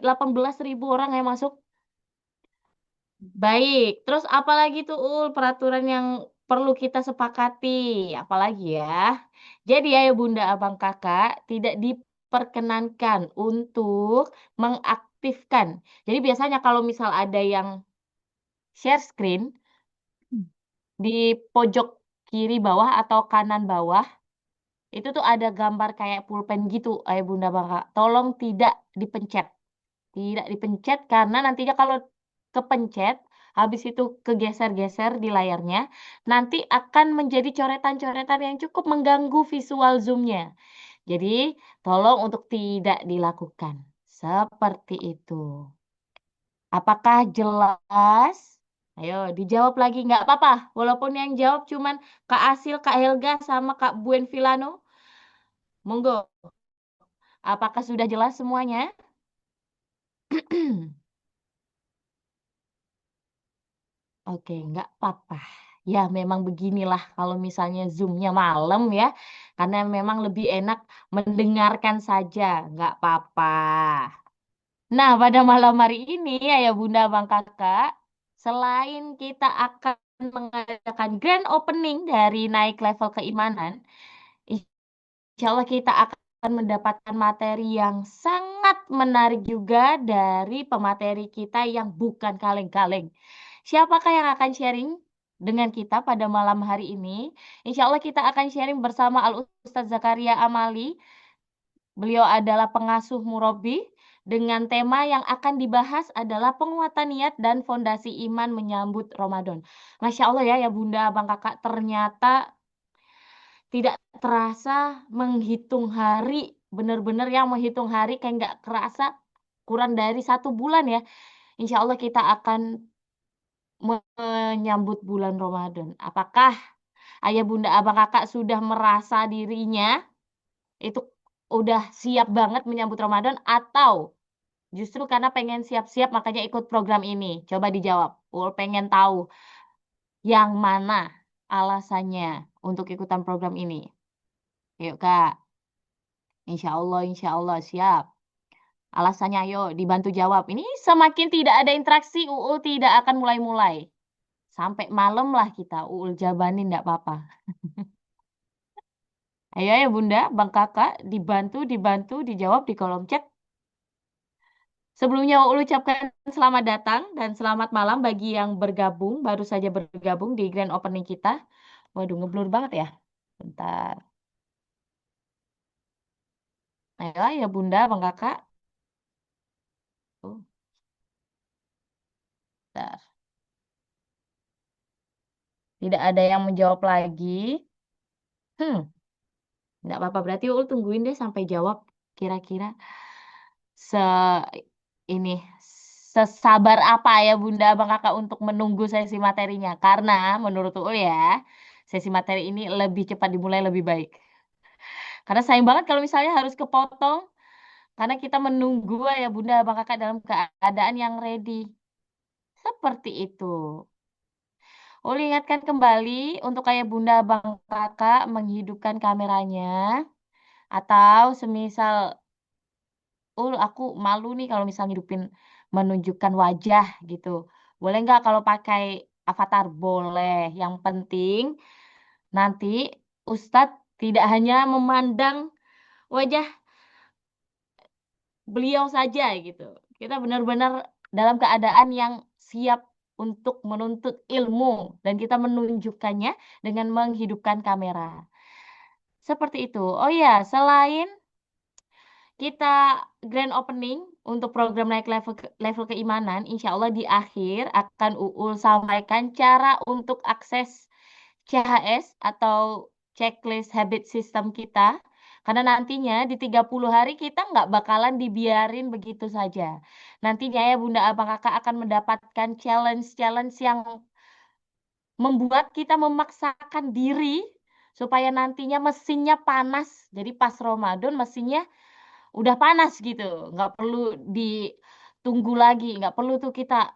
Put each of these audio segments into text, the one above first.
18.000 orang yang masuk. Baik, terus apalagi tuh peraturan yang perlu kita sepakati? Apalagi ya? Jadi ayah bunda abang kakak tidak diperkenankan untuk mengaktifkan. Jadi biasanya kalau misal ada yang share screen di pojok kiri bawah atau kanan bawah, itu tuh ada gambar kayak pulpen gitu, ayah bunda abang kakak. Tolong tidak dipencet. Tidak dipencet karena nantinya kalau kepencet, habis itu kegeser-geser di layarnya, nanti akan menjadi coretan-coretan yang cukup mengganggu visual zoom-nya. Jadi, tolong untuk tidak dilakukan. Seperti itu. Apakah jelas? Ayo, dijawab lagi. Nggak apa-apa. Walaupun yang jawab cuman Kak Asil, Kak Helga, sama Kak Buen Villano. Monggo. Apakah sudah jelas semuanya? Oke, nggak apa-apa. Ya, memang beginilah kalau misalnya Zoom-nya malam ya. Karena memang lebih enak mendengarkan saja. Nggak apa-apa. Nah, pada malam hari ini, Ayah Bunda Bang Kakak, selain kita akan mengadakan grand opening dari naik level keimanan, insya Allah kita akan mendapatkan materi yang sangat menarik juga dari pemateri kita yang bukan kaleng-kaleng. Siapakah yang akan sharing dengan kita pada malam hari ini? Insya Allah kita akan sharing bersama Al Ustadz Zakaria Amali. Beliau adalah pengasuh murabi dengan tema yang akan dibahas adalah penguatan niat dan fondasi iman menyambut Ramadan. Masya Allah ya, ya Bunda, Abang Kakak, ternyata tidak terasa menghitung hari, benar-benar yang menghitung hari kayak nggak kerasa kurang dari 1 bulan ya. Insya Allah kita akan menyambut bulan Ramadan. Apakah ayah bunda abang kakak sudah merasa dirinya itu udah siap banget menyambut Ramadan atau justru karena pengen siap-siap makanya ikut program ini? Coba dijawab. Pengen tahu yang mana alasannya untuk ikutan program ini. Yuk Kak. Insya Allah siap. Alasannya ayo dibantu jawab. Ini semakin tidak ada interaksi, Uul tidak akan mulai-mulai. Sampai malam lah kita, Uul jabanin enggak apa-apa. Ayo ya Bunda, Bang Kakak, dibantu dijawab di kolom chat. Sebelumnya Uul ucapkan selamat datang dan selamat malam bagi yang bergabung, baru saja bergabung di grand opening kita. Waduh, ngeblur banget ya. Bentar. Ayo ya Bunda, Bang Kakak. Oh, bentar. Tidak ada yang menjawab lagi. Hmm, nggak apa-apa. Berarti Uul tungguin deh sampai jawab kira-kira se ini sesabar apa ya Bunda Abang Kakak untuk menunggu sesi materinya. Karena menurut Uul ya, sesi materi ini lebih cepat dimulai lebih baik. Karena sayang banget kalau misalnya harus kepotong karena kita menunggu ya Bunda Abang Kakak dalam keadaan yang ready. Seperti itu. Uli ingatkan kembali untuk kayak Bunda Abang Kakak menghidupkan kameranya atau semisal aku malu nih kalau misalnya hidupin menunjukkan wajah gitu. Boleh nggak kalau pakai avatar? Boleh. Yang penting nanti Ustadz tidak hanya memandang wajah beliau saja gitu. Kita benar-benar dalam keadaan yang siap untuk menuntut ilmu dan kita menunjukkannya dengan menghidupkan kamera. Seperti itu. Oh ya, selain kita grand opening untuk program naik level keimanan, insya Allah di akhir akan Uul sampaikan cara untuk akses CHS atau checklist habit system kita. Karena nantinya di 30 hari kita nggak bakalan dibiarin begitu saja. Nantinya ya Bunda Abang Kakak akan mendapatkan challenge-challenge yang membuat kita memaksakan diri supaya nantinya mesinnya panas. Jadi pas Ramadan mesinnya udah panas gitu, nggak perlu ditunggu lagi, nggak perlu tuh kita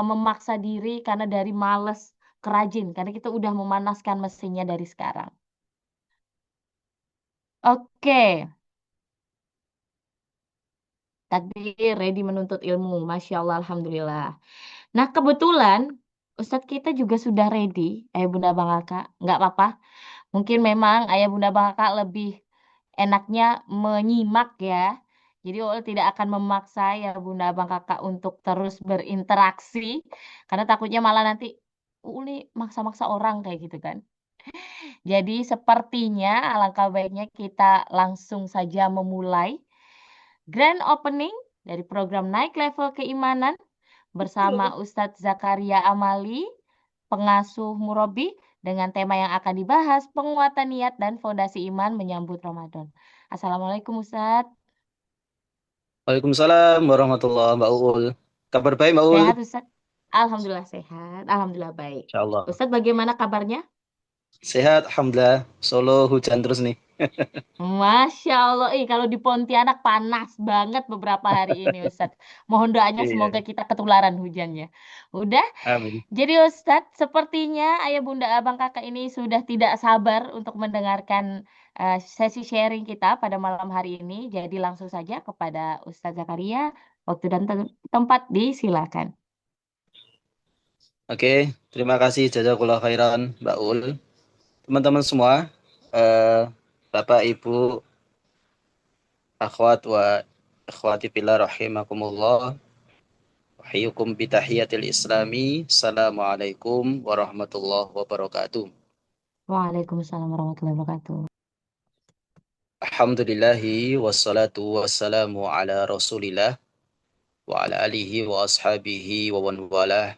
memaksa diri karena dari males kerajin, karena kita udah memanaskan mesinnya dari sekarang. Oke, takdir, ready menuntut ilmu. Masya Allah, Alhamdulillah. Nah, kebetulan Ustadz kita juga sudah ready, Ayah Bunda Bang Kakak. Nggak apa-apa. Mungkin memang Ayah Bunda Bang Kakak lebih enaknya menyimak ya. Jadi Ul tidak akan memaksa ya Bunda Abang Kakak untuk terus berinteraksi. Karena takutnya malah nanti Uli maksa-maksa orang kayak gitu kan. Jadi sepertinya alangkah baiknya kita langsung saja memulai grand opening dari program Naik Level Keimanan bersama Ustadz Zakaria Amali, pengasuh Murabi, dengan tema yang akan dibahas penguatan niat dan fondasi iman menyambut Ramadan. Assalamualaikum Ustadz. Waalaikumsalam warahmatullahi Mbak Ul. Kabar baik Mbak Ul? Sehat Ustadz? Alhamdulillah sehat. Alhamdulillah baik. Insyaallah. Ustadz bagaimana kabarnya? Sehat, Alhamdulillah. Solo hujan terus nih. Masya Allah, kalau di Pontianak panas banget beberapa hari ini Ustadz. Mohon doanya semoga Iya, kita ketularan hujannya. Udah, amin. jadi Ustadz sepertinya ayah bunda abang kakak ini sudah tidak sabar untuk mendengarkan sesi sharing kita pada malam hari ini. Jadi langsung saja kepada Ustadz Zakaria, waktu dan tempat disilakan. Oke, terima kasih jazakallah khairan Mbak Ul. Teman-teman semua, eh, Bapak, Ibu, akhwat wa akhwati fillah rahimakumullah. Uhayyukum bitahiyatil islami. Assalamualaikum warahmatullahi wabarakatuh. Waalaikumsalam warahmatullahi wabarakatuh. Alhamdulillahi wassalatu wassalamu ala rasulillah wa ala alihi wa ashabihi wa man walah.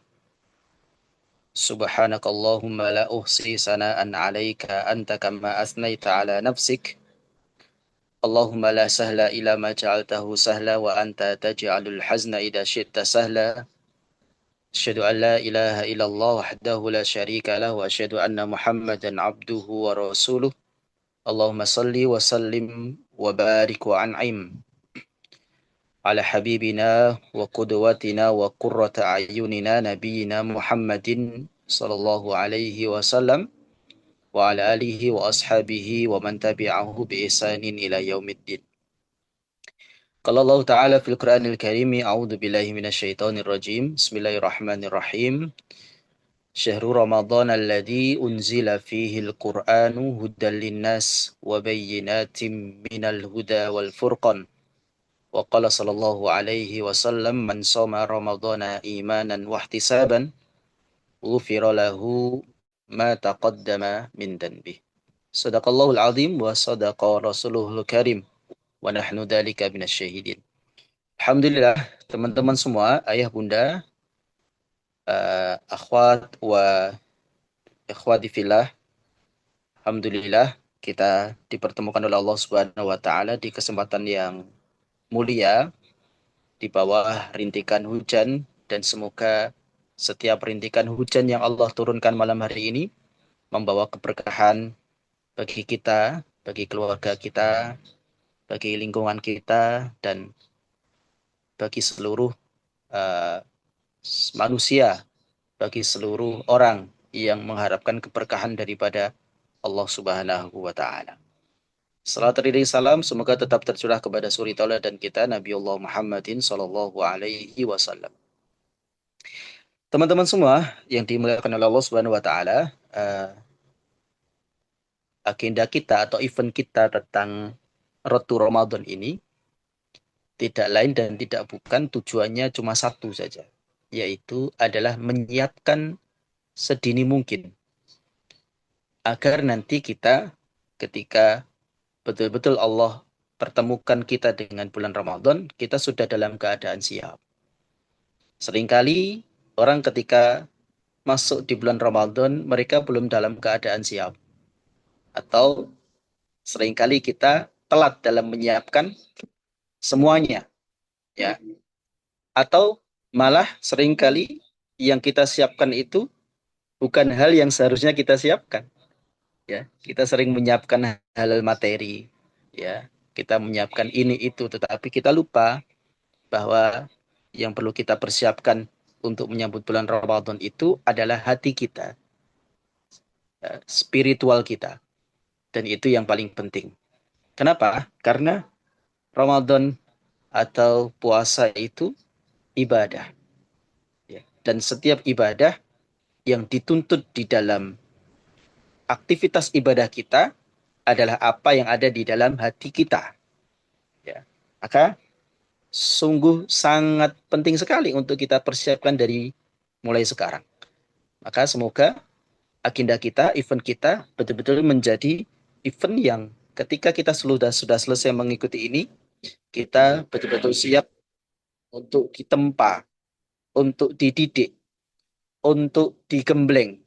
Subhanakallahumma la uhsi sana'an 'alaika anta kama asnaita 'ala nafsik. Allahumma la sahla ila ma ja'altahu sahla wa anta taj'alul hazna idza syi'ta sahla. Asyhadu an la ilaha illallah wahdahu la syarika lah wa asyhadu anna Muhammadan 'abduhu wa rasuluh. Allahumma salli wa sallim wa barik wa an'im ala habibina wa qudwatina wa qurrata a'yunina nabiyyina Muhammadin sallallahu alaihi wasallam wa ala alihi wa ashabihi wa man tabi'ahu bi ihsanin ila yaumiddin. Qala Allah Ta'ala fil Qur'anil Karim, a'udzu billahi minasyaitonir rajim. Bismillahirrahmanirrahim. Syahrul Ramadan alladzi unzila fihi al-Qur'anu hudan linnas wa bayyinatin minal huda wal furqan. Wa qala sallallahu alaihi wasallam man shoma ramadhana imanan wa ihtisaban ghufira lahu ma taqaddama min dhanbi. Sadaqallahul azim wa sadaqa rasuluhul karim wa nahnu dzalika minasyahidin. Alhamdulillah, teman-teman semua, ayah bunda, akhwat wa ikhwati fillah, alhamdulillah kita dipertemukan oleh Allah Subhanahu wa taala di kesempatan yang mulia di bawah rintikan hujan, dan semoga setiap rintikan hujan yang Allah turunkan malam hari ini membawa keberkahan bagi kita, bagi keluarga kita, bagi lingkungan kita, dan bagi seluruh uh, manusia, bagi seluruh orang yang mengharapkan keberkahan daripada Allah Subhanahu wa taala. Salat dan salam semoga tetap tercurah kepada suri tauladan kita Nabiullah Muhammadin sallallahu alaihi wasallam. Teman-teman semua yang dimuliakan oleh Allah Subhanahu wa taala, agenda kita atau event kita tentang Road to Ramadan ini tidak lain dan tidak bukan, tujuannya cuma satu saja, yaitu adalah menyiapkan sedini mungkin agar nanti kita ketika betul-betul Allah pertemukan kita dengan bulan Ramadan, kita sudah dalam keadaan siap. Seringkali orang ketika masuk di bulan Ramadan, mereka belum dalam keadaan siap. Atau seringkali kita telat dalam menyiapkan semuanya, ya. Atau malah seringkali yang kita siapkan itu bukan hal yang seharusnya kita siapkan, ya. Kita sering menyiapkan hal materi, ya. Kita menyiapkan ini itu, tetapi kita lupa bahwa yang perlu kita persiapkan untuk menyambut bulan Ramadan itu adalah hati kita, spiritual kita. Dan itu yang paling penting. Kenapa? Karena Ramadan atau puasa itu ibadah. Ya. Dan setiap ibadah yang dituntut di dalam aktivitas ibadah kita adalah apa yang ada di dalam hati kita. Ya. Maka sungguh sangat penting sekali untuk kita persiapkan dari mulai sekarang. Maka semoga agenda kita, event kita betul-betul menjadi event yang ketika kita sudah selesai mengikuti ini, kita betul-betul siap untuk ditempa, untuk dididik, untuk digembleng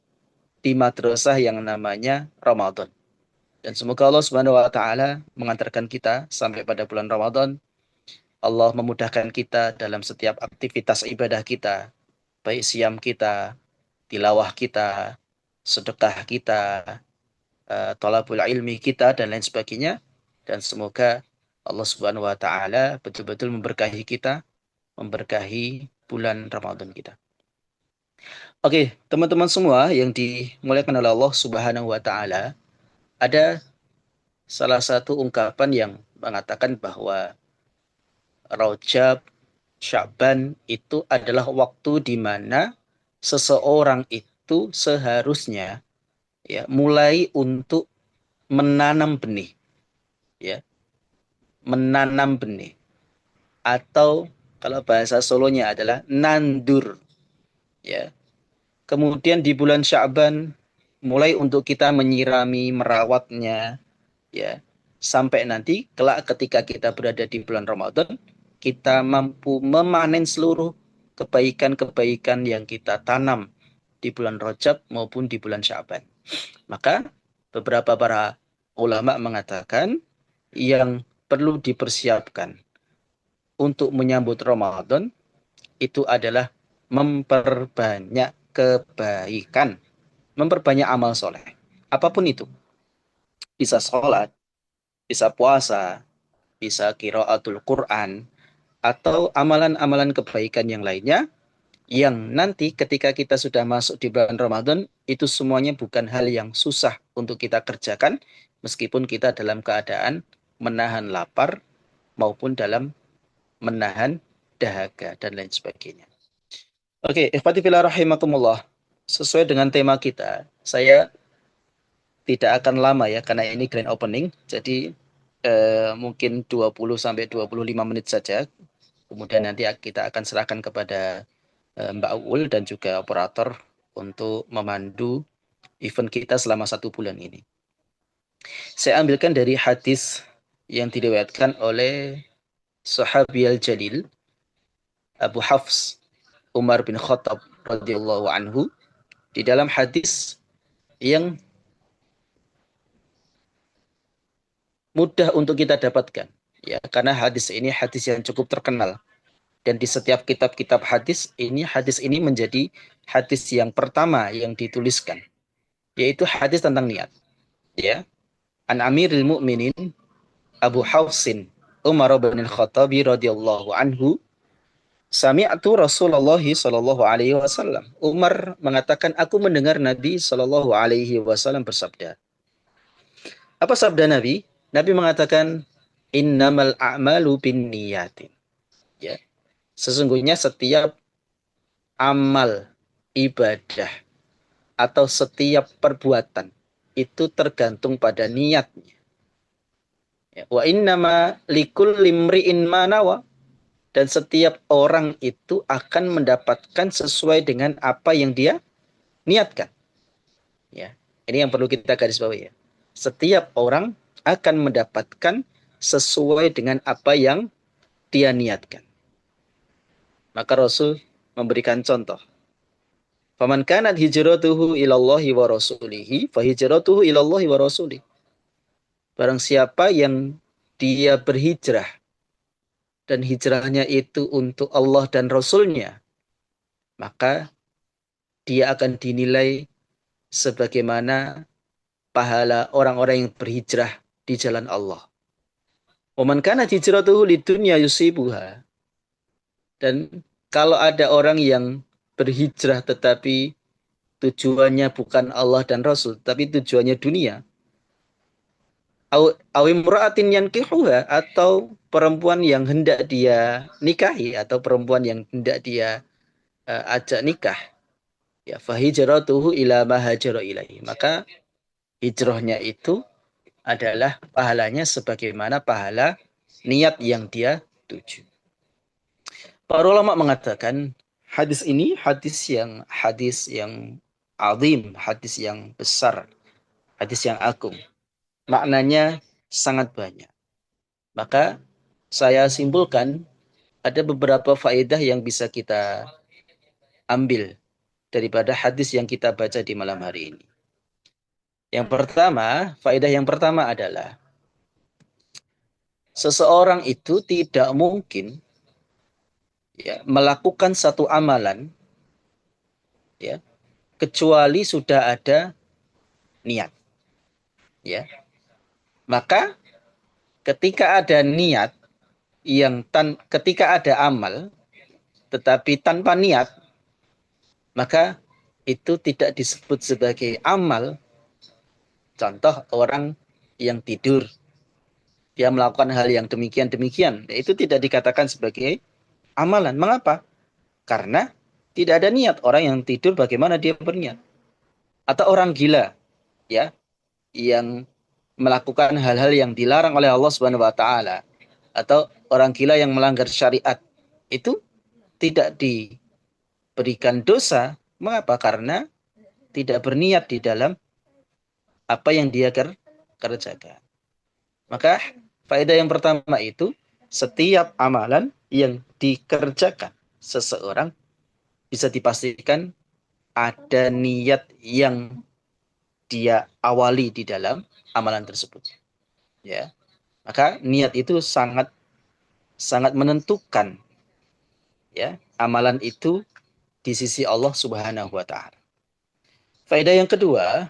di madrasah yang namanya Ramadan. Dan semoga Allah Subhanahu wa taala mengantarkan kita sampai pada bulan Ramadan. Allah memudahkan kita dalam setiap aktivitas ibadah kita, baik siam kita, tilawah kita, sedekah kita, thalabul ilmi kita dan lain sebagainya. Dan semoga Allah Subhanahu wa taala betul-betul memberkahi kita, memberkahi bulan Ramadan kita. Oke, teman-teman semua yang dimuliakan oleh Allah Subhanahu wa taala, ada salah satu ungkapan yang mengatakan bahwa Rajab, Sya'ban itu adalah waktu di mana seseorang itu seharusnya ya mulai untuk menanam benih, ya, menanam benih atau kalau bahasa Solonya adalah nandur, ya. Kemudian di bulan Sya'ban mulai untuk kita menyirami, merawatnya, ya. Sampai nanti kelak ketika kita berada di bulan Ramadan, kita mampu memanen seluruh kebaikan-kebaikan yang kita tanam di bulan Rajab maupun di bulan Sya'ban. Maka beberapa para ulama mengatakan yang perlu dipersiapkan untuk menyambut Ramadan itu adalah memperbanyak kebaikan, memperbanyak amal soleh. Apapun itu, bisa sholat, bisa puasa, bisa qiraatul Quran, atau amalan-amalan kebaikan yang lainnya, yang nanti ketika kita sudah masuk di bulan Ramadan, itu semuanya bukan hal yang susah untuk kita kerjakan, meskipun kita dalam keadaan menahan lapar maupun dalam menahan dahaga dan lain sebagainya. Oke, ikhwati fillah rahimakumullah. Sesuai dengan tema kita, saya tidak akan lama ya karena ini grand opening. Jadi mungkin 20 sampai 25 menit saja. Kemudian nanti kita akan serahkan kepada Mbak Uul dan juga operator untuk memandu event kita selama 1 bulan ini. Saya ambilkan dari hadis yang diriwayatkan oleh Sahabi al-Jalil Abu Hafs Umar bin Khattab radhiyallahu anhu di dalam hadis yang mudah untuk kita dapatkan ya karena hadis ini hadis yang cukup terkenal dan di setiap kitab-kitab hadis ini menjadi hadis yang pertama yang dituliskan yaitu hadis tentang niat ya an Amiril Mukminin Abu Hafsin Umar bin Khattab radhiyallahu anhu sami'tu Rasulullah sallallahu alaihi wasallam. Umar mengatakan aku mendengar Nabi sallallahu alaihi wasallam bersabda. Apa sabda Nabi? Nabi mengatakan innamal a'malu binniyatin. Ya. Sesungguhnya setiap amal ibadah atau setiap perbuatan itu tergantung pada niatnya. Ya. Wa innama likulli imri'in ma nawa. Dan setiap orang itu akan mendapatkan sesuai dengan apa yang dia niatkan. Ya, ini yang perlu kita garis bawahi ya. Setiap orang akan mendapatkan sesuai dengan apa yang dia niatkan. Maka Rasul memberikan contoh. Faman kanat hijratuhu ilallahi wa rasulihi, fa hijratuhu ilallahi wa rasulihi. Barang siapa yang dia berhijrah dan hijrahnya itu untuk Allah dan Rasulnya, maka dia akan dinilai sebagaimana pahala orang-orang yang berhijrah di jalan Allah. Waman kana hijratuhu lidunya yusibuha. Dan kalau ada orang yang berhijrah tetapi tujuannya bukan Allah dan Rasul, tapi tujuannya dunia, Au imra'atin yankihuha, atau perempuan yang hendak dia nikahi, atau perempuan yang hendak dia ajak nikah, ya fahijratuhu ila ma hajara ilaihi, maka hijrahnya itu adalah pahalanya sebagaimana pahala niat yang dia tuju. Para ulama mengatakan hadis ini hadis yang azim, hadis yang besar, hadis yang agung. Maknanya sangat banyak. Maka saya simpulkan ada beberapa faedah yang bisa kita ambil daripada hadis yang kita baca di malam hari ini. Yang pertama, faedah yang pertama adalah seseorang itu tidak mungkin ya melakukan satu amalan ya kecuali sudah ada niat, ya. Maka ketika ada niat ketika ada amal tetapi tanpa niat, maka itu tidak disebut sebagai amal. Contoh orang yang tidur, dia melakukan hal yang demikian-demikian, itu tidak dikatakan sebagai amalan. Mengapa? Karena tidak ada niat. Orang yang tidur bagaimana dia berniat? Atau orang gila, ya, yang melakukan hal-hal yang dilarang oleh Allah Subhanahu wa taala, atau orang gila yang melanggar syariat, itu tidak diberikan dosa. Mengapa? Karena tidak berniat di dalam apa yang dia kerjakan. Maka faedah yang pertama itu, setiap amalan yang dikerjakan seseorang bisa dipastikan ada niat yang dia awali di dalam amalan tersebut. Ya, maka niat itu sangat sangat menentukan ya amalan itu di sisi Allah Subhanahu wa taala. Faedah yang kedua,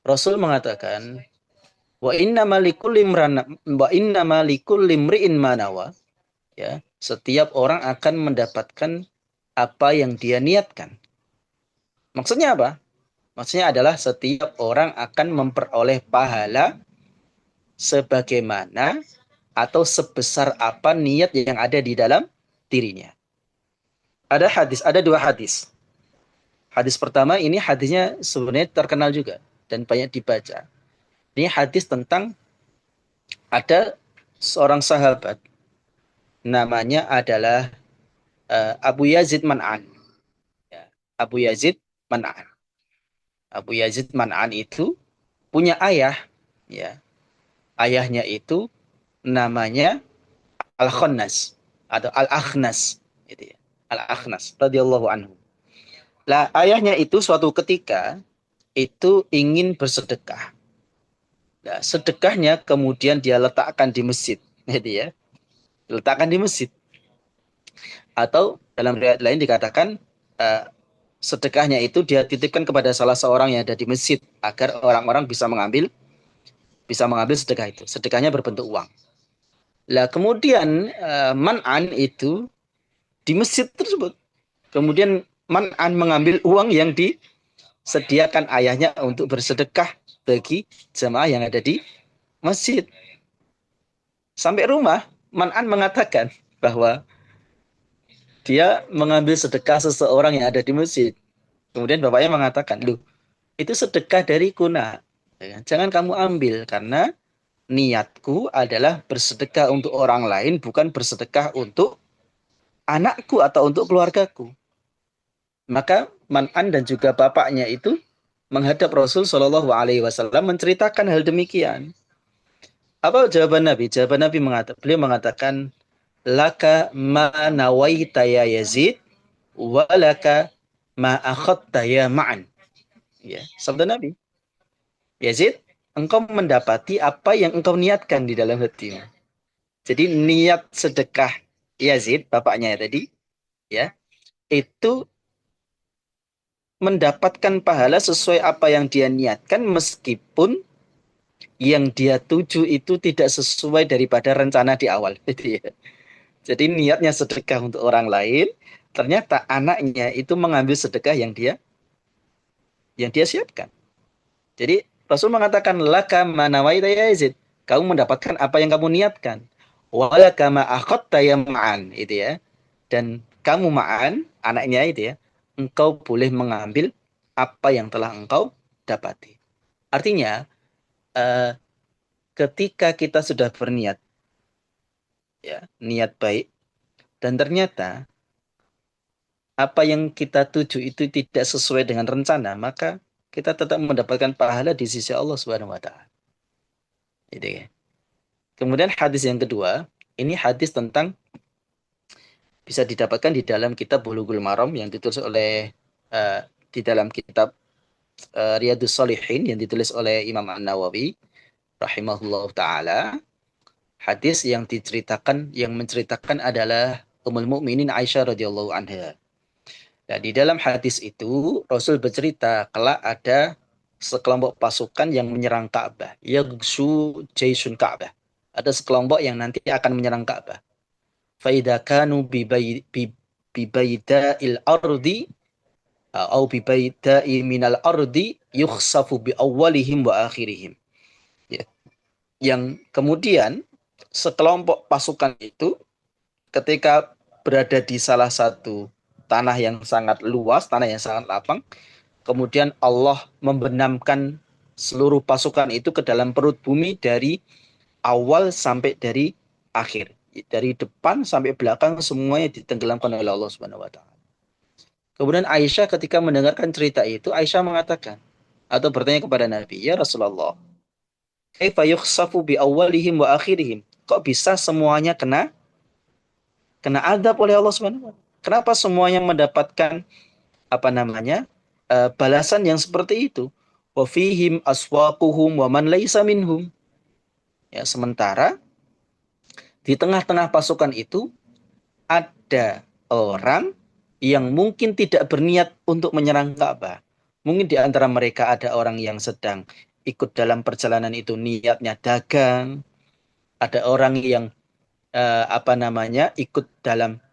Rasul mengatakan wa inna likulli imri'in manawa, ya, setiap orang akan mendapatkan apa yang dia niatkan. Maksudnya apa? Maksudnya adalah setiap orang akan memperoleh pahala sebagaimana atau sebesar apa niat yang ada di dalam dirinya. Ada dua hadis. Hadis pertama ini hadisnya sebenarnya terkenal juga dan banyak dibaca. Ini hadis tentang ada seorang sahabat namanya adalah Abu Yazid Man'an. Ya, Abu Yazid Man'an. Abu Yazid Man'an itu punya ayah, ya. Ayahnya itu namanya Al-Khannas atau Al-Akhnas, gitu ya. Al-Akhnas radhiyallahu anhu. Lah ayahnya itu suatu ketika itu ingin bersedekah. Nah, sedekahnya kemudian dia letakkan di masjid, gitu ya. Letakkan di masjid. Atau dalam riwayat lain dikatakan uh, sedekahnya itu dia titipkan kepada salah seorang yang ada di masjid agar orang-orang bisa mengambil sedekah itu. Sedekahnya berbentuk uang. Lah kemudian Man'an itu di masjid tersebut. Kemudian Man'an mengambil uang yang disediakan ayahnya untuk bersedekah bagi jemaah yang ada di masjid. Sampai rumah, Man'an mengatakan bahwa dia mengambil sedekah seseorang yang ada di masjid. Kemudian bapaknya mengatakan, "Loh, itu sedekah dariku, nak. Jangan kamu ambil karena niatku adalah bersedekah untuk orang lain, bukan bersedekah untuk anakku atau untuk keluargaku." Maka Man'an dan juga bapaknya itu menghadap Rasul Shallallahu Alaihi Wasallam menceritakan hal demikian. Apa jawaban Nabi? Jawaban Nabi beliau mengatakan, laka ma nawaita ya Yazid, wa laka ma akhadta ya Ma'an. Ya, sabda Nabi. Yazid, engkau mendapati apa yang engkau niatkan di dalam hatimu. Jadi niat sedekah Yazid, bapaknya tadi, ya, itu mendapatkan pahala sesuai apa yang dia niatkan meskipun yang dia tuju itu tidak sesuai daripada rencana di awal. Jadi niatnya sedekah untuk orang lain, ternyata anaknya itu mengambil sedekah yang dia siapkan. Jadi Rasul mengatakan laka manawaita ya Yazid. kamu mendapatkan apa yang kamu niatkan. Wala kama akhadta ya ma'an, itu ya. Dan kamu ma'an, anaknya itu ya, engkau boleh mengambil apa yang telah engkau dapati. Artinya, eh, ketika kita sudah berniat, ya, niat baik, dan ternyata apa yang kita tuju itu tidak sesuai dengan rencana, maka kita tetap mendapatkan pahala di sisi Allah Subhanahu wa taala. Gitu ya. Kemudian hadis yang kedua, ini hadis tentang bisa didapatkan di dalam kitab Bulughul Maram yang ditulis oleh uh, di dalam kitab Riyadhus Shalihin yang ditulis oleh Imam An-Nawawi rahimahullah taala. Hadis yang menceritakan adalah Ummul Mukminin Aisyah radhiyallahu anha. Nah, di dalam hadis itu Rasul bercerita kelak ada sekelompok pasukan yang menyerang Ka'bah. Yaghshu jaisun Ka'bah. Ada sekelompok yang nanti akan menyerang Ka'bah. Faida kanu bibaida'il ardi au bibaida'i minal ardi yukhsafu bi awwalihim wa akhirihim. Ya. Yang kemudian sekelompok pasukan itu ketika berada di salah satu tanah yang sangat luas, tanah yang sangat lapang, kemudian Allah membenamkan seluruh pasukan itu ke dalam perut bumi dari awal sampai dari akhir. Dari depan sampai belakang semuanya ditenggelamkan oleh Allah Subhanahu wa taala. Kemudian Aisyah ketika mendengarkan cerita itu, Aisyah mengatakan atau bertanya kepada Nabi, "Ya Rasulullah, kaifa yukhsafu bi awwalihim wa akhirihim?" Kok bisa semuanya kena adab oleh Allah Subhanahu wa taala? Kenapa semuanya mendapatkan apa namanya? Balasan yang seperti itu? Wa fihim aswaquhum wa man laisa minhum. Ya, sementara di tengah-tengah pasukan itu ada orang yang mungkin tidak berniat untuk menyerang Ka'bah. Mungkin di antara mereka ada orang yang sedang ikut dalam perjalanan itu niatnya dagang, ada orang yang apa namanya ikut dalam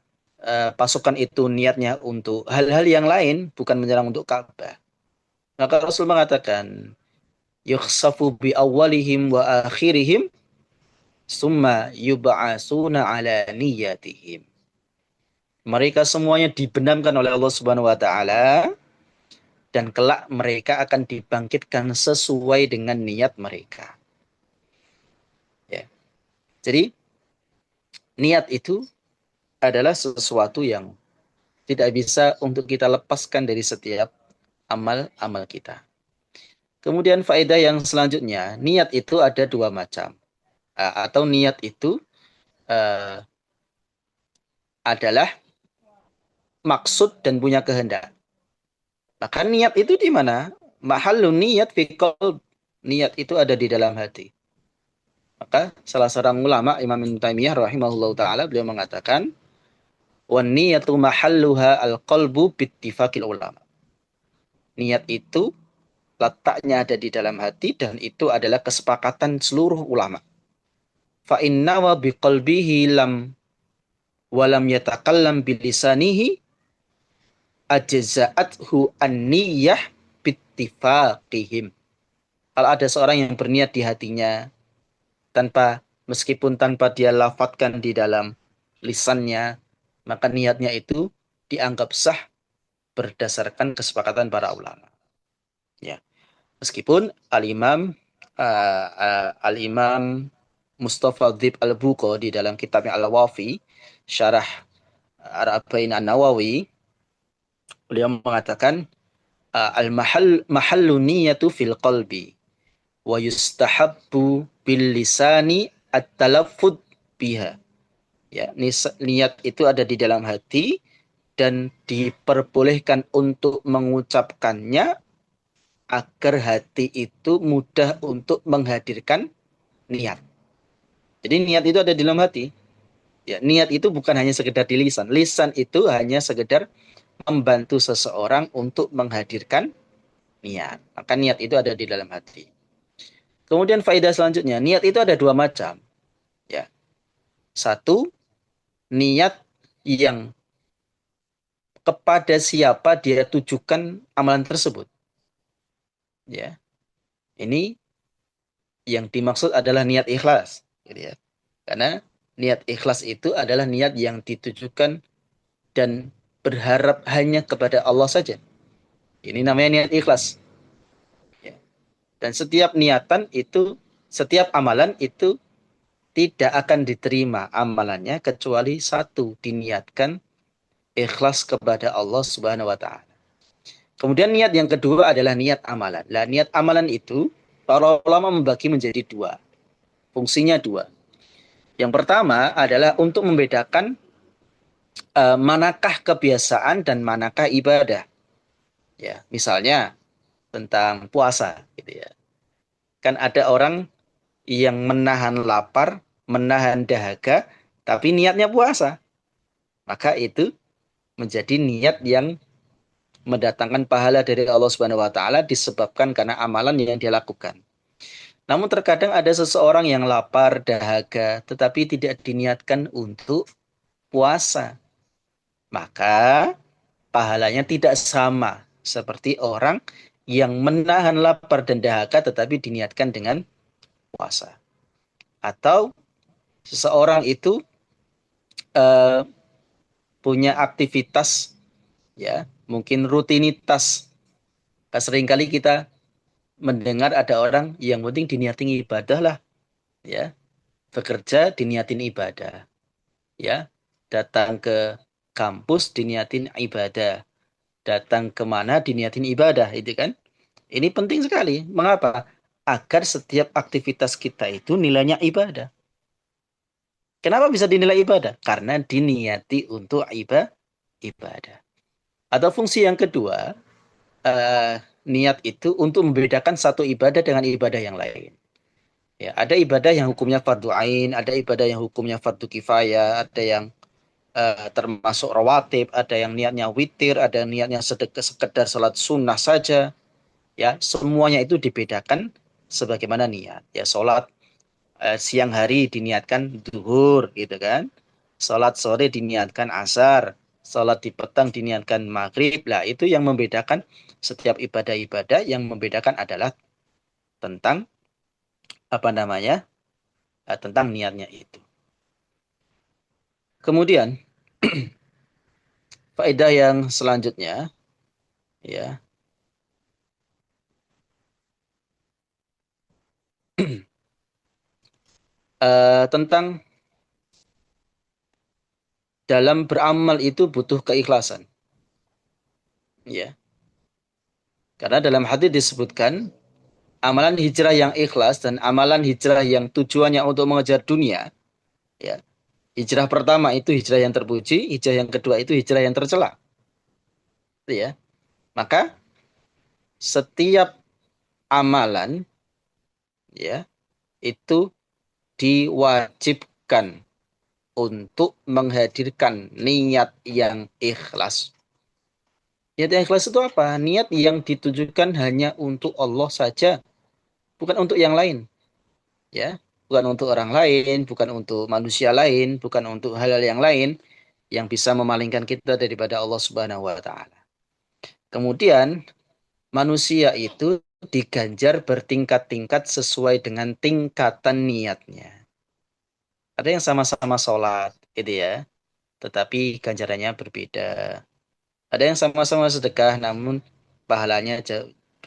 pasukan itu niatnya untuk hal-hal yang lain, bukan menyerang untuk Ka'bah. Maka Rasul mengatakan, yukhsafu bi awwalihim wa akhirihim, summa yub'asuna ala niyatihim. Mereka semuanya dibenamkan oleh Allah Subhanahu wa taala dan kelak mereka akan dibangkitkan sesuai dengan niat mereka. Ya. Jadi niat itu adalah sesuatu yang tidak bisa untuk kita lepaskan dari setiap amal-amal kita. Kemudian faedah yang selanjutnya, niat itu ada dua macam. Atau niat itu uh, adalah maksud dan punya kehendak. Maka niat itu di mana? Mahallun niat fi qalb. Niat itu ada di dalam hati. Maka salah seorang ulama Imam Ibnu Taimiyah rahimahullahu taala beliau mengatakan, "Wan niyatu mahalluha al-qalbu bittifaqil ulama." Niat itu letaknya ada di dalam hati dan itu adalah kesepakatan seluruh ulama. Fa inna wa biqalbihi lam walam yatakallam bilisanihi ajza'athu an-niyyah bittifaqihim. Kalau ada seorang yang berniat di hatinya meskipun tanpa dia lafadzkan di dalam lisannya, maka niatnya itu dianggap sah berdasarkan kesepakatan para ulama. Ya, meskipun Al-Imam Mustafa Dzib Al-Buqo di dalam kitabnya Al-Wafi, syarah Arba'in An-Nawawi, beliau mengatakan al-mahallu niyatu fil qalbi wa yustahabbu bil lisani at-talaffuz biha. Ya, niat itu ada di dalam hati dan diperbolehkan untuk mengucapkannya agar hati itu mudah untuk menghadirkan niat. Jadi niat itu ada di dalam hati. Ya, niat itu bukan hanya sekedar di lisan. Lisan itu hanya sekedar membantu seseorang untuk menghadirkan niat. Maka niat itu ada di dalam hati. Kemudian faedah selanjutnya, niat itu ada dua macam. Ya. Satu, niat yang kepada siapa dia tujukan amalan tersebut. Ya. Ini Yang dimaksud adalah niat ikhlas, gitu ya. Karena niat ikhlas itu adalah niat yang ditujukan dan berharap hanya kepada Allah saja. Ini namanya niat ikhlas. Ya. Dan setiap niatan itu, setiap amalan itu tidak akan diterima amalannya kecuali satu, diniatkan ikhlas kepada Allah Subhanahu wa taala. Kemudian niat yang kedua adalah niat amalan. Nah, niat amalan itu para ulama membagi menjadi dua. Fungsinya dua. Yang pertama adalah untuk membedakan manakah kebiasaan dan manakah ibadah. Ya, misalnya tentang puasa gitu ya. Kan ada orang yang menahan lapar, menahan dahaga, tapi niatnya puasa. Maka itu menjadi niat yang mendatangkan pahala dari Allah Subhanahu wa taala disebabkan karena amalan yang dia lakukan. Namun terkadang ada seseorang yang lapar, dahaga, tetapi tidak diniatkan untuk puasa. Maka pahalanya tidak sama seperti orang yang menahan lapar dan dahaga tetapi diniatkan dengan puasa. Atau seseorang itu uh, punya aktivitas, ya mungkin rutinitas. Seringkali kita mendengar ada orang yang penting diniatin ibadah lah, ya bekerja diniatin ibadah, ya datang ke kampus diniatin ibadah, datang kemana diniatin ibadah, itu kan. Ini penting sekali. Mengapa? Agar setiap aktivitas kita itu nilainya ibadah. Kenapa bisa dinilai ibadah? Karena diniati untuk ibadah. Atau fungsi yang kedua, eh, niat itu untuk membedakan satu ibadah dengan ibadah yang lain. Ya, ada ibadah yang hukumnya fardu ain, ada ibadah yang hukumnya fardu kifayah, ada yang termasuk rawatib, ada yang niatnya witir, ada yang niatnya sekedar salat sunnah saja. Ya, semuanya itu dibedakan sebagaimana niat. Ya, salat siang hari diniatkan duhur, gitu kan. Salat sore diniatkan asar, salat di petang diniatkan maghrib. Lah, itu yang membedakan setiap ibadah-ibadah, yang membedakan adalah tentang apa namanya? Tentang niatnya itu. Kemudian faedah yang selanjutnya, ya, tentang dalam beramal itu butuh keikhlasan, ya. Karena dalam hadis disebutkan amalan hijrah yang ikhlas dan amalan hijrah yang tujuannya untuk mengejar dunia, ya. Hijrah pertama itu hijrah yang terpuji, hijrah yang kedua itu hijrah yang tercela, ya. Maka setiap amalan, ya, itu diwajibkan untuk menghadirkan niat yang ikhlas. Niat yang ikhlas itu apa? Niat yang ditujukan hanya untuk Allah saja, bukan untuk yang lain, ya. Bukan untuk orang lain, bukan untuk manusia lain, bukan untuk hal-hal yang lain yang bisa memalingkan kita daripada Allah Subhanahu wa taala. Kemudian manusia itu diganjar bertingkat-tingkat sesuai dengan tingkatan niatnya. Ada yang sama-sama sholat, gitu ya, tetapi ganjarannya berbeda. Ada yang sama-sama sedekah, namun pahalanya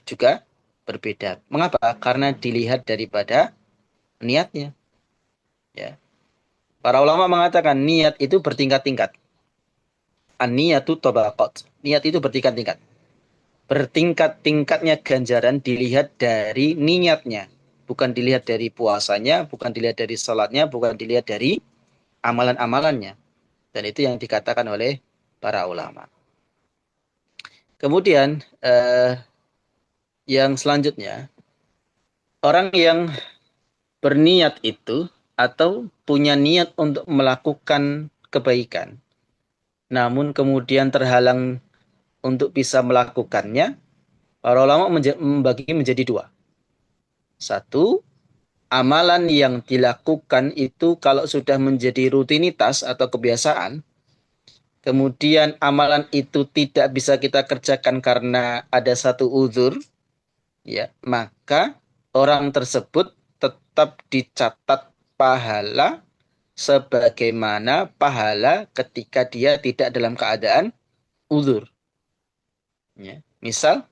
juga berbeda. Mengapa? Karena dilihat daripada niatnya. Ya. Para ulama mengatakan niat itu bertingkat-tingkat. An-niyatu tabaqat. Niat itu bertingkat-tingkat. Bertingkat-tingkatnya ganjaran dilihat dari niatnya. Bukan dilihat dari puasanya, bukan dilihat dari salatnya, bukan dilihat dari amalan-amalannya. Dan itu yang dikatakan oleh para ulama. Kemudian yang selanjutnya, orang yang berniat itu atau punya niat untuk melakukan kebaikan, namun kemudian terhalang untuk bisa melakukannya, para ulama membagi menjadi dua. Satu, amalan yang dilakukan itu kalau sudah menjadi rutinitas atau kebiasaan, kemudian amalan itu tidak bisa kita kerjakan karena ada satu uzur, ya, maka orang tersebut tetap dicatat pahala sebagaimana pahala ketika dia tidak dalam keadaan uzur. Ya. Misal,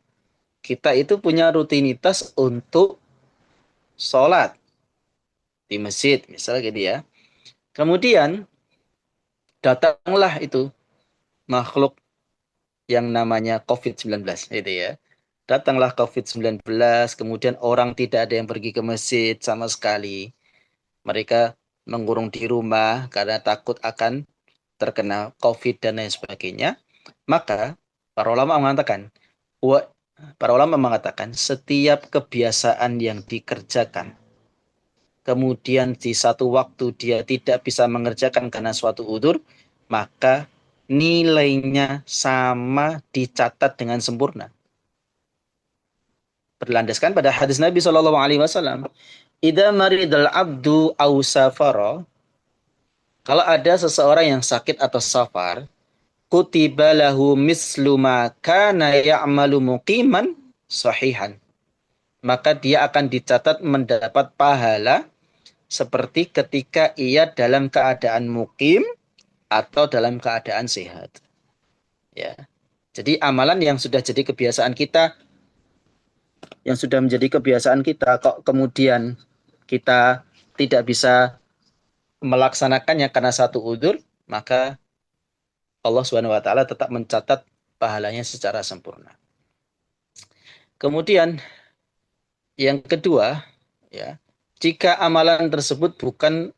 kita itu punya rutinitas untuk sholat di masjid, misal gitu ya. Kemudian, datanglah itu makhluk yang namanya COVID-19, gitu ya. Datanglah COVID-19, kemudian orang tidak ada yang pergi ke masjid sama sekali. Mereka mengurung di rumah karena takut akan terkena COVID dan lain sebagainya. Maka para ulama mengatakan, para ulama mengatakan setiap kebiasaan yang dikerjakan, kemudian di satu waktu dia tidak bisa mengerjakan karena suatu udzur, maka nilainya sama dicatat dengan sempurna. Berlandaskan pada hadis Nabi Shallallahu Alaihi Wasallam, "Idza maridal abdu aw safara", kalau ada seseorang yang sakit atau safar, kutiba lahu mislu ma kana ya'malu muqiman sahihan. Maka dia akan dicatat mendapat pahala seperti ketika ia dalam keadaan mukim atau dalam keadaan sehat. Ya. Jadi amalan yang sudah jadi kebiasaan kita, yang sudah menjadi kebiasaan kita, kok kemudian kita tidak bisa melaksanakannya karena satu udzur, maka Allah Subhanahu wa taala tetap mencatat pahalanya secara sempurna. Kemudian yang kedua, ya, jika amalan tersebut bukan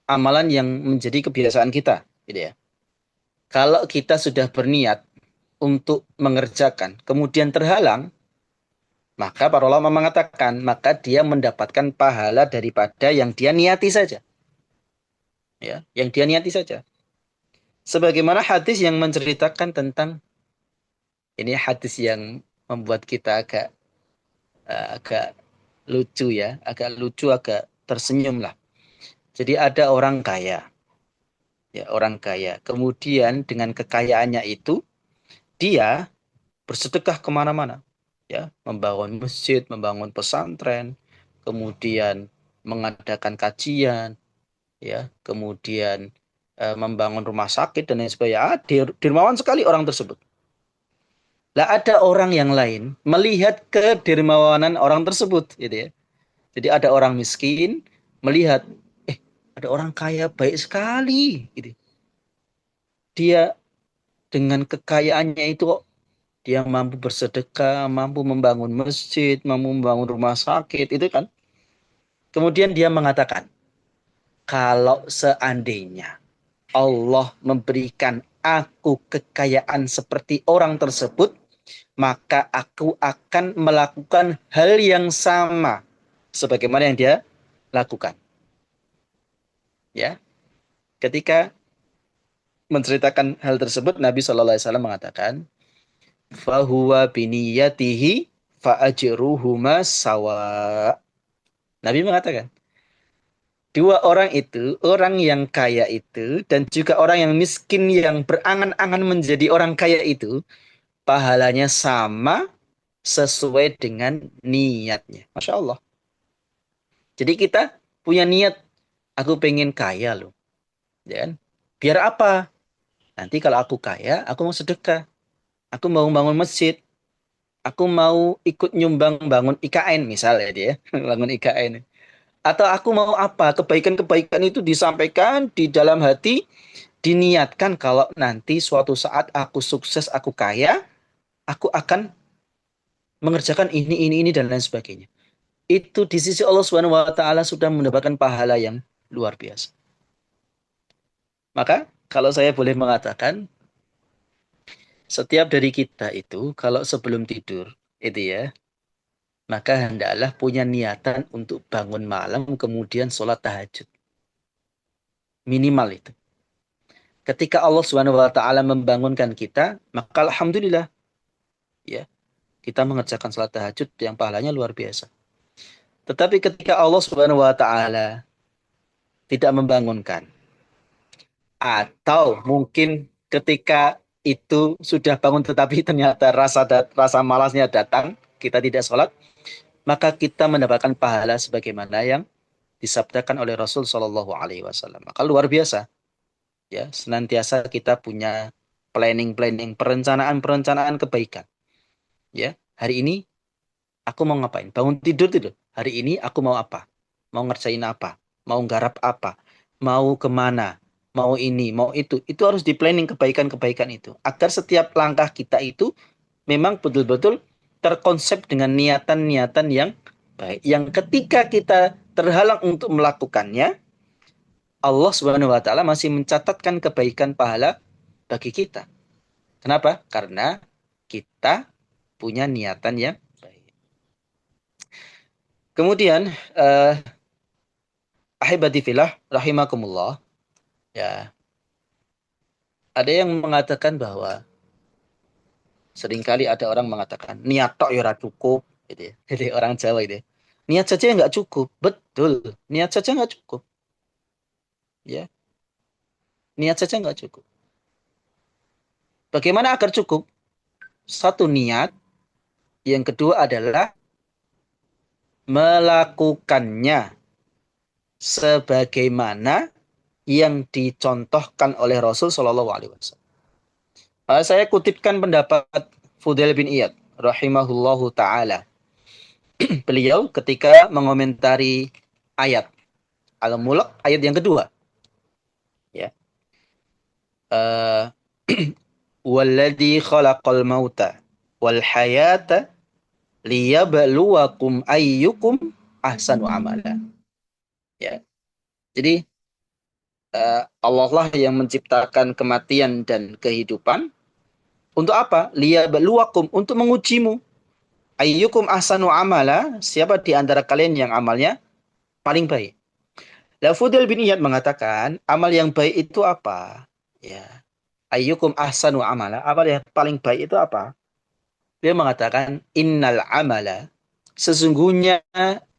amalan yang menjadi kebiasaan kita, gitu ya. Kalau kita sudah berniat untuk mengerjakan, kemudian terhalang, maka para ulama mengatakan, maka dia mendapatkan pahala daripada yang dia niati saja. Ya, yang dia niati saja. Sebagaimana hadis yang menceritakan tentang, ini hadis yang membuat kita agak lucu ya, agak lucu, agak tersenyum lah. Jadi ada orang kaya, ya orang kaya. Kemudian dengan kekayaannya itu, dia bersedekah kemana-mana, ya, membangun masjid, membangun pesantren, kemudian mengadakan kajian, ya, kemudian membangun rumah sakit dan lain sebagainya. Dermawan sekali orang tersebut. Lah ada orang yang lain melihat kedermawanan orang tersebut, gitu ya. Jadi ada orang miskin melihat, ada orang kaya baik sekali, gitu. Dia dengan kekayaannya itu dia mampu bersedekah, mampu membangun masjid, mampu membangun rumah sakit, itu kan. Kemudian dia mengatakan, kalau seandainya Allah memberikan aku kekayaan seperti orang tersebut, maka aku akan melakukan hal yang sama sebagaimana yang dia lakukan. Ya, ketika menceritakan hal tersebut, Nabi Shallallahu Alaihi Wasallam mengatakan, fahuwa biniyatihi faajruhuma sawa. Nabi mengatakan, dua orang itu, orang yang kaya itu dan juga orang yang miskin yang berangan-angan menjadi orang kaya itu, pahalanya sama sesuai dengan niatnya. Masya Allah. Jadi kita punya niat, aku pengen kaya loh. Ya kan? Biar apa? Nanti kalau aku kaya, aku mau sedekah. Aku mau bangun masjid. Aku mau ikut nyumbang bangun IKN misalnya dia. Bangun IKN. Atau aku mau apa? Kebaikan-kebaikan itu disampaikan di dalam hati. Diniatkan kalau nanti suatu saat aku sukses, aku kaya. Aku akan mengerjakan ini, dan lain sebagainya. Itu di sisi Allah Subhanahu wa taala sudah mendapatkan pahala yang luar biasa. Maka kalau saya boleh mengatakan, setiap dari kita itu kalau sebelum tidur itu ya, maka hendaklah punya niatan untuk bangun malam kemudian sholat tahajud. Minimal itu. Ketika Allah Subhanahu wa taala membangunkan kita, maka alhamdulillah ya, kita mengerjakan sholat tahajud yang pahalanya luar biasa. Tetapi ketika Allah Subhanahu wa taala tidak membangunkan, atau mungkin ketika itu sudah bangun tetapi ternyata rasa malasnya datang, kita tidak sholat, maka kita mendapatkan pahala sebagaimana yang disabdakan oleh Rasul Shallallahu Alaihi Wasallam. Maka luar biasa, ya, senantiasa kita punya planning, perencanaan kebaikan. Ya, hari ini aku mau ngapain? Bangun tidur tuh loh. Hari ini aku mau apa? Mau ngerjain apa? Mau nggarap apa? Mau kemana? Mau ini, mau itu. Itu harus di planning kebaikan-kebaikan itu. Agar setiap langkah kita itu memang betul-betul terkonsep dengan niatan-niatan yang baik. Yang ketika kita terhalang untuk melakukannya, Allah Subhanahu wa taala masih mencatatkan kebaikan pahala bagi kita. Kenapa? Karena kita punya niatan yang baik. Kemudian ahibati fillah rahimakumullah, ya, ada yang mengatakan bahwa seringkali ada orang mengatakan niat tok ya ora cukup gitu ya. Jadi orang Jawa itu ya. Niat saja nggak cukup. Betul, niat saja nggak cukup, ya. Niat saja nggak cukup. Bagaimana agar cukup? Satu, niat, yang kedua adalah melakukannya sebagaimana yang dicontohkan oleh Rasul Shallallahu Alaihi Wasallam. Saya kutipkan pendapat Fudail bin Iyad rahimahullahu taala. Beliau ketika mengomentari ayat Al-Mulk ayat yang kedua, ya. Eh, Walladzi khalaqal mauta wal hayata liyabluwakum ayyukum ahsanu amala. Ya. Jadi Allah lah yang menciptakan kematian dan kehidupan. Untuk apa? Liyabluwakum, untuk mengujimu. Ayyukum ahsanu amala, siapa di antara kalian yang amalnya paling baik. Fudail bin Iyad mengatakan, amal yang baik itu apa? Ya. Ayyukum ahsanu amala, amal yang paling baik itu apa? Dia mengatakan, innal amala, sesungguhnya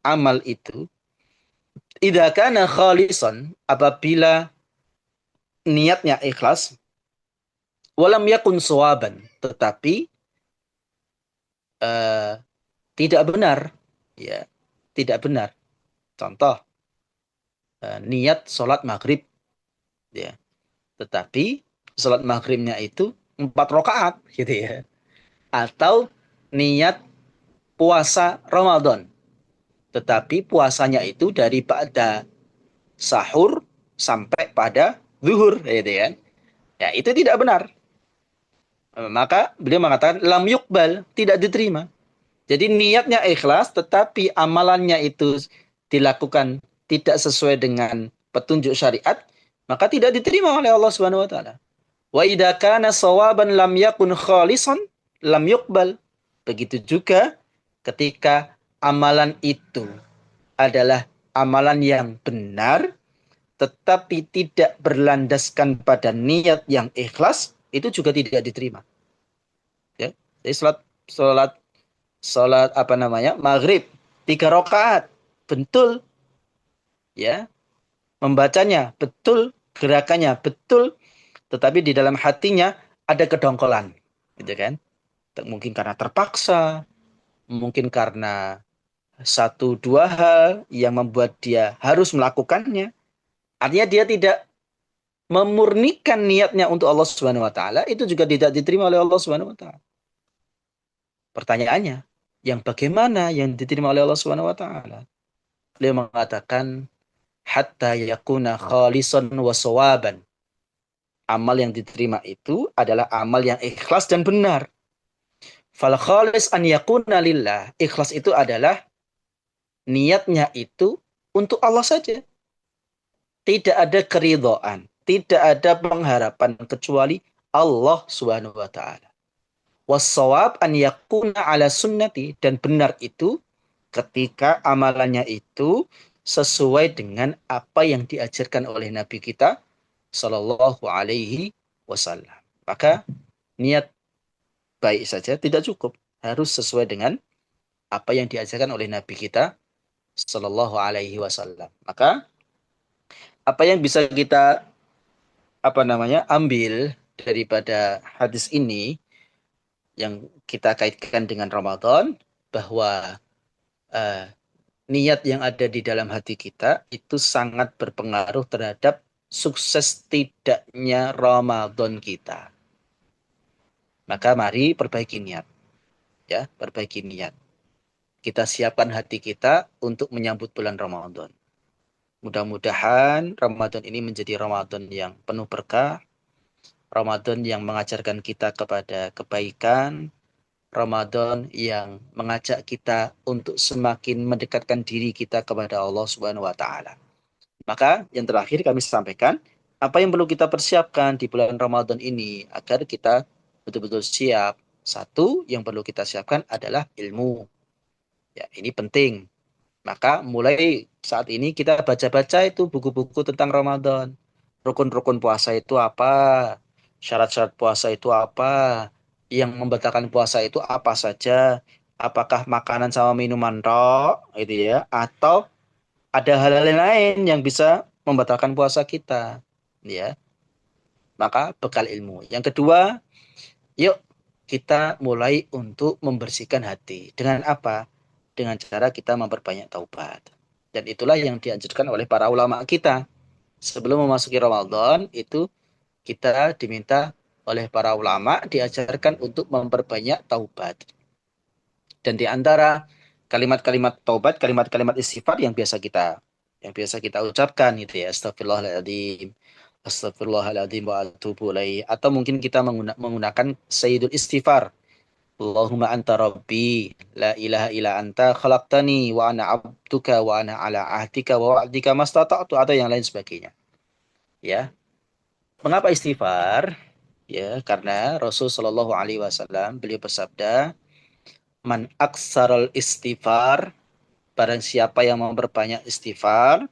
amal itu, idza kana khalisan, apabila niatnya ikhlas, walam yakun sawaban, tetapi eh, tidak benar, ya, tidak benar. Contoh, niat sholat maghrib, ya, tetapi sholat maghribnya itu 4 rakaat, gitu ya. Atau niat puasa Ramadan, tetapi puasanya itu dari pada sahur sampai pada zuhur, gitu kan. Ya, itu tidak benar. Maka beliau mengatakan lam yukbal, tidak diterima. Jadi niatnya ikhlas, tetapi amalannya itu dilakukan tidak sesuai dengan petunjuk syariat, maka tidak diterima oleh Allah Subhanahu wa taala. Wa idza kana sawaban lam yakun khalisan lam yuqbal. Begitu juga ketika amalan itu adalah amalan yang benar tetapi tidak berlandaskan pada niat yang ikhlas, itu juga tidak diterima. Ya. Jadi salat salat apa namanya? Maghrib 3 rakaat. Betul, ya. Membacanya betul, gerakannya betul, tetapi di dalam hatinya ada kedongkolan, gitu kan? Mungkin karena terpaksa, mungkin karena satu dua hal yang membuat dia harus melakukannya. Artinya dia tidak memurnikan niatnya untuk Allah Subhanahu wa taala, itu juga tidak diterima oleh Allah Subhanahu wa taala. Pertanyaannya, yang bagaimana yang diterima oleh Allah Subhanahu wa taala? Beliau mengatakan hatta yakuna khalisan wa sawaban. Amal yang diterima itu adalah amal yang ikhlas dan benar. Fal khalis an yakuna lillah. Ikhlas itu adalah niatnya itu untuk Allah saja. Tidak ada keridhaan, tidak ada pengharapan kecuali Allah Subhanahu wa taala. Wassawab an yakuna ala sunnati, dan benar itu ketika amalannya itu sesuai dengan apa yang diajarkan oleh Nabi kita Sallallahu Alaihi Wasallam. Maka niat baik saja tidak cukup, harus sesuai dengan apa yang diajarkan oleh Nabi kita Sallallahu Alaihi Wasallam. Maka apa yang bisa kita ambil daripada hadis ini yang kita kaitkan dengan Ramadan, bahwa uh, niat yang ada di dalam hati kita itu sangat berpengaruh terhadap sukses tidaknya Ramadan kita. Maka mari perbaiki niat, ya, perbaiki niat. Kita siapkan hati kita untuk menyambut bulan Ramadan. Mudah-mudahan Ramadan ini menjadi Ramadan yang penuh berkah, Ramadan yang mengajarkan kita kepada kebaikan, Ramadan yang mengajak kita untuk semakin mendekatkan diri kita kepada Allah Subhanahu wa taala. Maka yang terakhir kami sampaikan, apa yang perlu kita persiapkan di bulan Ramadan ini agar kita betul-betul siap. Satu yang perlu kita siapkan adalah ilmu. Ya, ini penting. Maka mulai saat ini kita baca-baca itu buku-buku tentang Ramadan. Rukun-rukun puasa itu apa? Syarat-syarat puasa itu apa? Yang membatalkan puasa itu apa saja? Apakah makanan sama minuman roh, gitu ya? Atau ada hal-hal lain yang bisa membatalkan puasa kita, ya. Maka bekal ilmu. Yang kedua, yuk kita mulai untuk membersihkan hati. Dengan apa? Dengan cara kita memperbanyak taubat. Dan itulah yang dianjurkan oleh para ulama kita. Sebelum memasuki Ramadan, itu kita diminta oleh para ulama diajarkan untuk memperbanyak taubat. Dan di antara kalimat-kalimat taubat, kalimat-kalimat istighfar yang biasa kita ucapkan itu ya, astagfirullahaladzim, astagfirullahaladzim wa atubu ilaih. Atau mungkin kita menggunakan sayyidul istighfar. Allahumma anta rabbi, la ilaha illa anta khalaqtani wa ana abduka wa ana ala ahdika wa wa'dika mastata'tu atau yang lain sebagainya. Ya. Mengapa istighfar? Ya, karena Rasul Shallallahu alaihi wasallam beliau bersabda, "Man aksaral istighfar, barang siapa yang memperbanyak istighfar,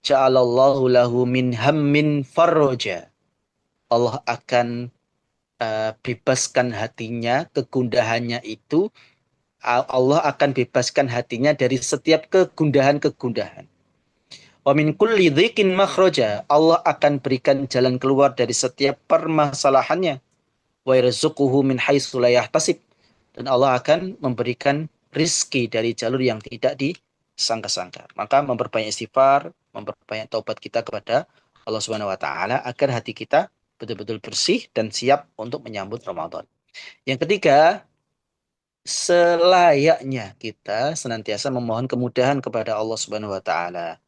ja'alallahu lahu min hammin farroja." Allah akan bebaskan hatinya, kegundahannya itu Allah akan bebaskan hatinya dari setiap kegundahan-kegundahan. Wa min kulli dhikin makhraja. Allah akan berikan jalan keluar dari setiap permasalahannya. Wa yarzuquhu min haitsu la yahtasib. Dan Allah akan memberikan rizki dari jalur yang tidak disangka-sangka. Maka memperbanyak istighfar, memperbanyak taubat kita kepada Allah Subhanahu wa taala agar hati kita betul-betul bersih dan siap untuk menyambut Ramadan. Yang ketiga, selayaknya kita senantiasa memohon kemudahan kepada Allah Subhanahu wa taala.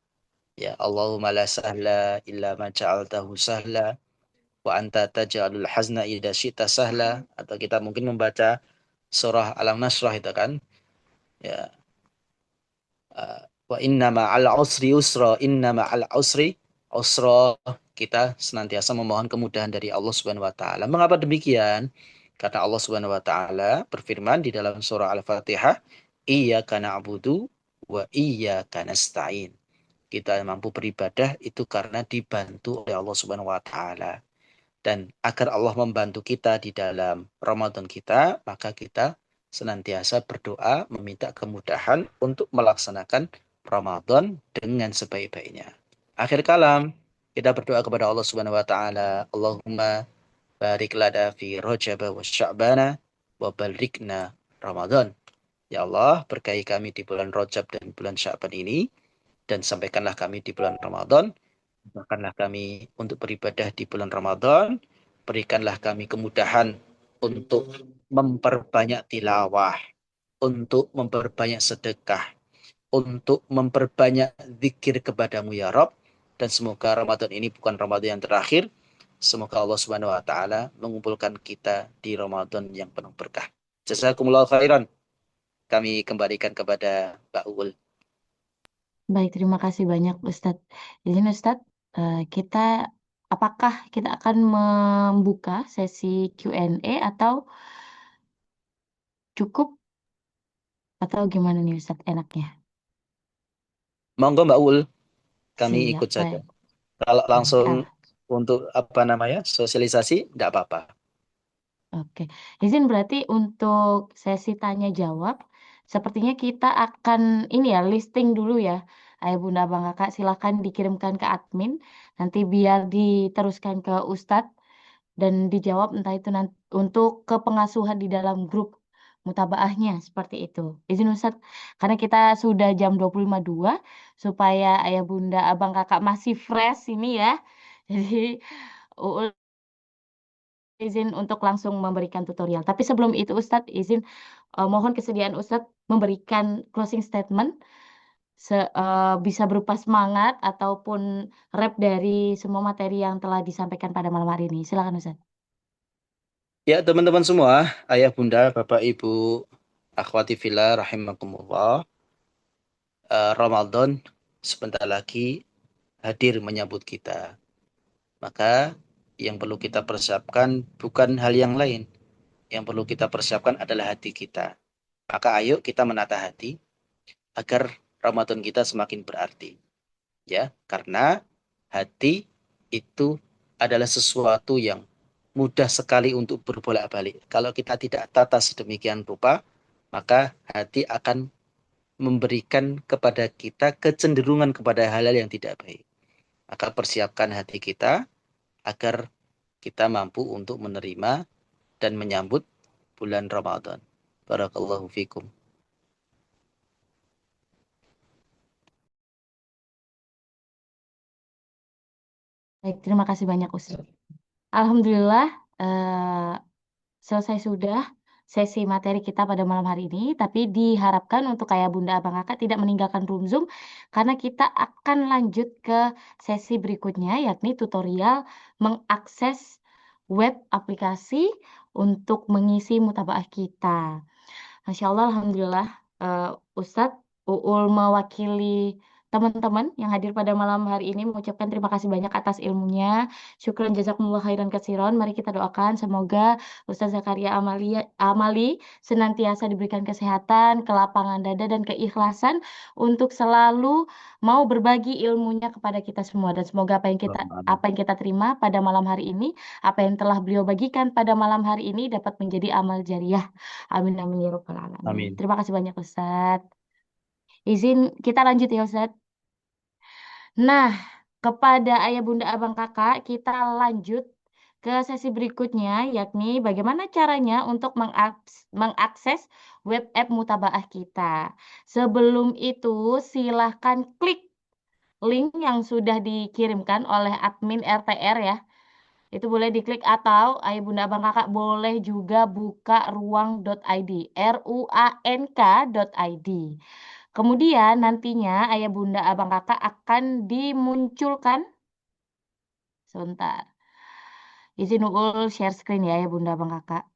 Ya, Allahumma la sahla illa ma ja'altahu sahla wa anta taj'alul hazna idza syi'ta sahla, atau kita mungkin membaca surah Al-Nasrah itu kan. Ya, wa inna ma'al usri usra, inna ma'al usri usra. Kita senantiasa memohon kemudahan dari Allah Subhanahu wa taala. Mengapa demikian? Karena Allah Subhanahu wa taala berfirman di dalam surah Al-Fatihah, iyyaka na'budu wa iyyaka nasta'in. Kita mampu beribadah itu karena dibantu oleh Allah Subhanahu wa taala. Dan agar Allah membantu kita di dalam Ramadan kita, maka kita senantiasa berdoa meminta kemudahan untuk melaksanakan Ramadan dengan sebaik-baiknya. Akhir kalam, kita berdoa kepada Allah Subhanahu wa taala, Allahumma barik lana fi Rajab wa Sya'bana wa balikna Ramadan. Ya Allah, berkahi kami di bulan Rajab dan bulan Sya'ban ini, dan sampaikanlah kami di bulan Ramadan. Bahkanlah kami untuk beribadah di bulan Ramadan. Berikanlah kami kemudahan untuk memperbanyak tilawah, untuk memperbanyak sedekah, untuk memperbanyak zikir kepadamu ya Rob. Dan semoga Ramadan ini bukan Ramadan yang terakhir. Semoga Allah Subhanahu wa taala mengumpulkan kita di Ramadan yang penuh berkah. Jazakumullah khairan. Kami kembalikan kepada Mbak Uul. Baik, terima kasih banyak Ustadz. Izin Ustadz, kita apakah kita akan membuka sesi Q&A atau cukup atau gimana nih Ustadz enaknya? Monggo Mbak Uul, kami Siap, ikut saja. baik. Kalau Baik. langsung untuk apa namanya sosialisasi, tidak apa-apa. Oke, izin berarti untuk sesi tanya jawab, sepertinya kita akan ini ya listing dulu ya. Ayah Bunda Bang Kakak silakan dikirimkan ke admin, nanti biar diteruskan ke Ustadz dan dijawab entah itu nanti untuk ke pengasuhan di dalam grup mutabaahnya seperti itu. Izin Ustadz, karena kita sudah jam 25.02 supaya ayah bunda abang kakak masih fresh ini ya. Jadi Uul izin untuk langsung memberikan tutorial. Tapi sebelum itu Ustadz, izin mohon kesediaan Ustadz memberikan closing statement bisa berupa semangat ataupun rap dari semua materi yang telah disampaikan pada malam hari ini. Silakan Ustadz. Ya, teman-teman semua, ayah bunda, bapak ibu, akhwati fillah rahimakumullah. Ramadan sebentar lagi hadir menyambut kita. Maka yang perlu kita persiapkan bukan hal yang lain. Yang perlu kita persiapkan adalah hati kita. Maka ayo kita menata hati agar Ramadan kita semakin berarti. Ya, karena hati itu adalah sesuatu yang mudah sekali untuk berbolak-balik. Kalau kita tidak tata sedemikian rupa, maka hati akan memberikan kepada kita kecenderungan kepada hal-hal yang tidak baik. Maka persiapkan hati kita agar kita mampu untuk menerima dan menyambut bulan Ramadan. Barakallahu fikum. Baik, terima kasih banyak Ustadz. Alhamdulillah, eh, selesai sudah sesi materi kita pada malam hari ini, tapi diharapkan untuk ayah bunda abang kakak tidak meninggalkan room Zoom karena kita akan lanjut ke sesi berikutnya yakni tutorial mengakses web aplikasi untuk mengisi mutabaah kita. Masya Allah, Alhamdulillah, Ustadz Uul mewakili teman-teman yang hadir pada malam hari ini mengucapkan terima kasih banyak atas ilmunya. Syukran jazakumullah khairan katsiran. Mari kita doakan semoga Ustadz Zakaria Amali senantiasa diberikan kesehatan, kelapangan dada dan keikhlasan untuk selalu mau berbagi ilmunya kepada kita semua dan semoga apa yang kita terima pada malam hari ini, apa yang telah beliau bagikan pada malam hari ini dapat menjadi amal jariah. Amin amin ya rabbal alamin. Amin. Terima kasih banyak Ustadz. Izin kita lanjut ya Ustadz. Nah, kepada ayah bunda abang kakak, kita lanjut ke sesi berikutnya, yakni bagaimana caranya untuk mengakses web app Mutabaah kita. Sebelum itu, silahkan klik link yang sudah dikirimkan oleh admin RTR ya. Itu boleh diklik atau ayah bunda abang kakak boleh juga buka ruang.id, ruank.id. Kemudian nantinya ayah bunda abang kakak akan dimunculkan. Sebentar. Izin Uul share screen ya ya bunda abang kakak.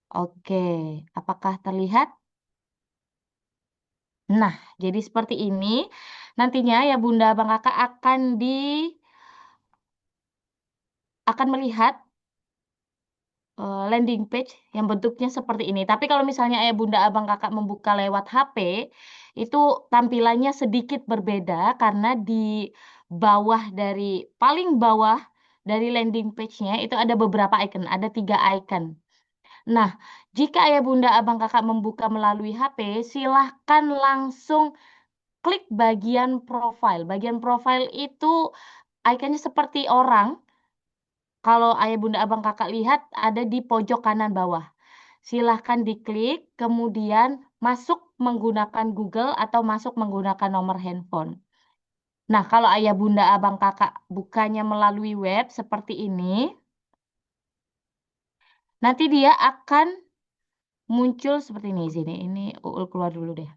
Oke, apakah terlihat? Nah, jadi seperti ini. Nantinya ya bunda abang kakak akan melihat landing page yang bentuknya seperti ini. Tapi kalau misalnya ayah bunda abang kakak membuka lewat HP, itu tampilannya sedikit berbeda karena di paling bawah dari landing page-nya itu ada beberapa icon, ada 3 icon. Nah, jika ayah bunda abang kakak membuka melalui HP, silahkan langsung klik bagian profile. Bagian profile itu ikonnya seperti orang. Kalau ayah bunda abang kakak lihat ada di pojok kanan bawah. Silahkan diklik, kemudian masuk menggunakan Google atau masuk menggunakan nomor handphone. Nah, kalau ayah bunda abang kakak bukanya melalui web seperti ini, nanti dia akan muncul seperti ini. Ini Uul keluar dulu deh.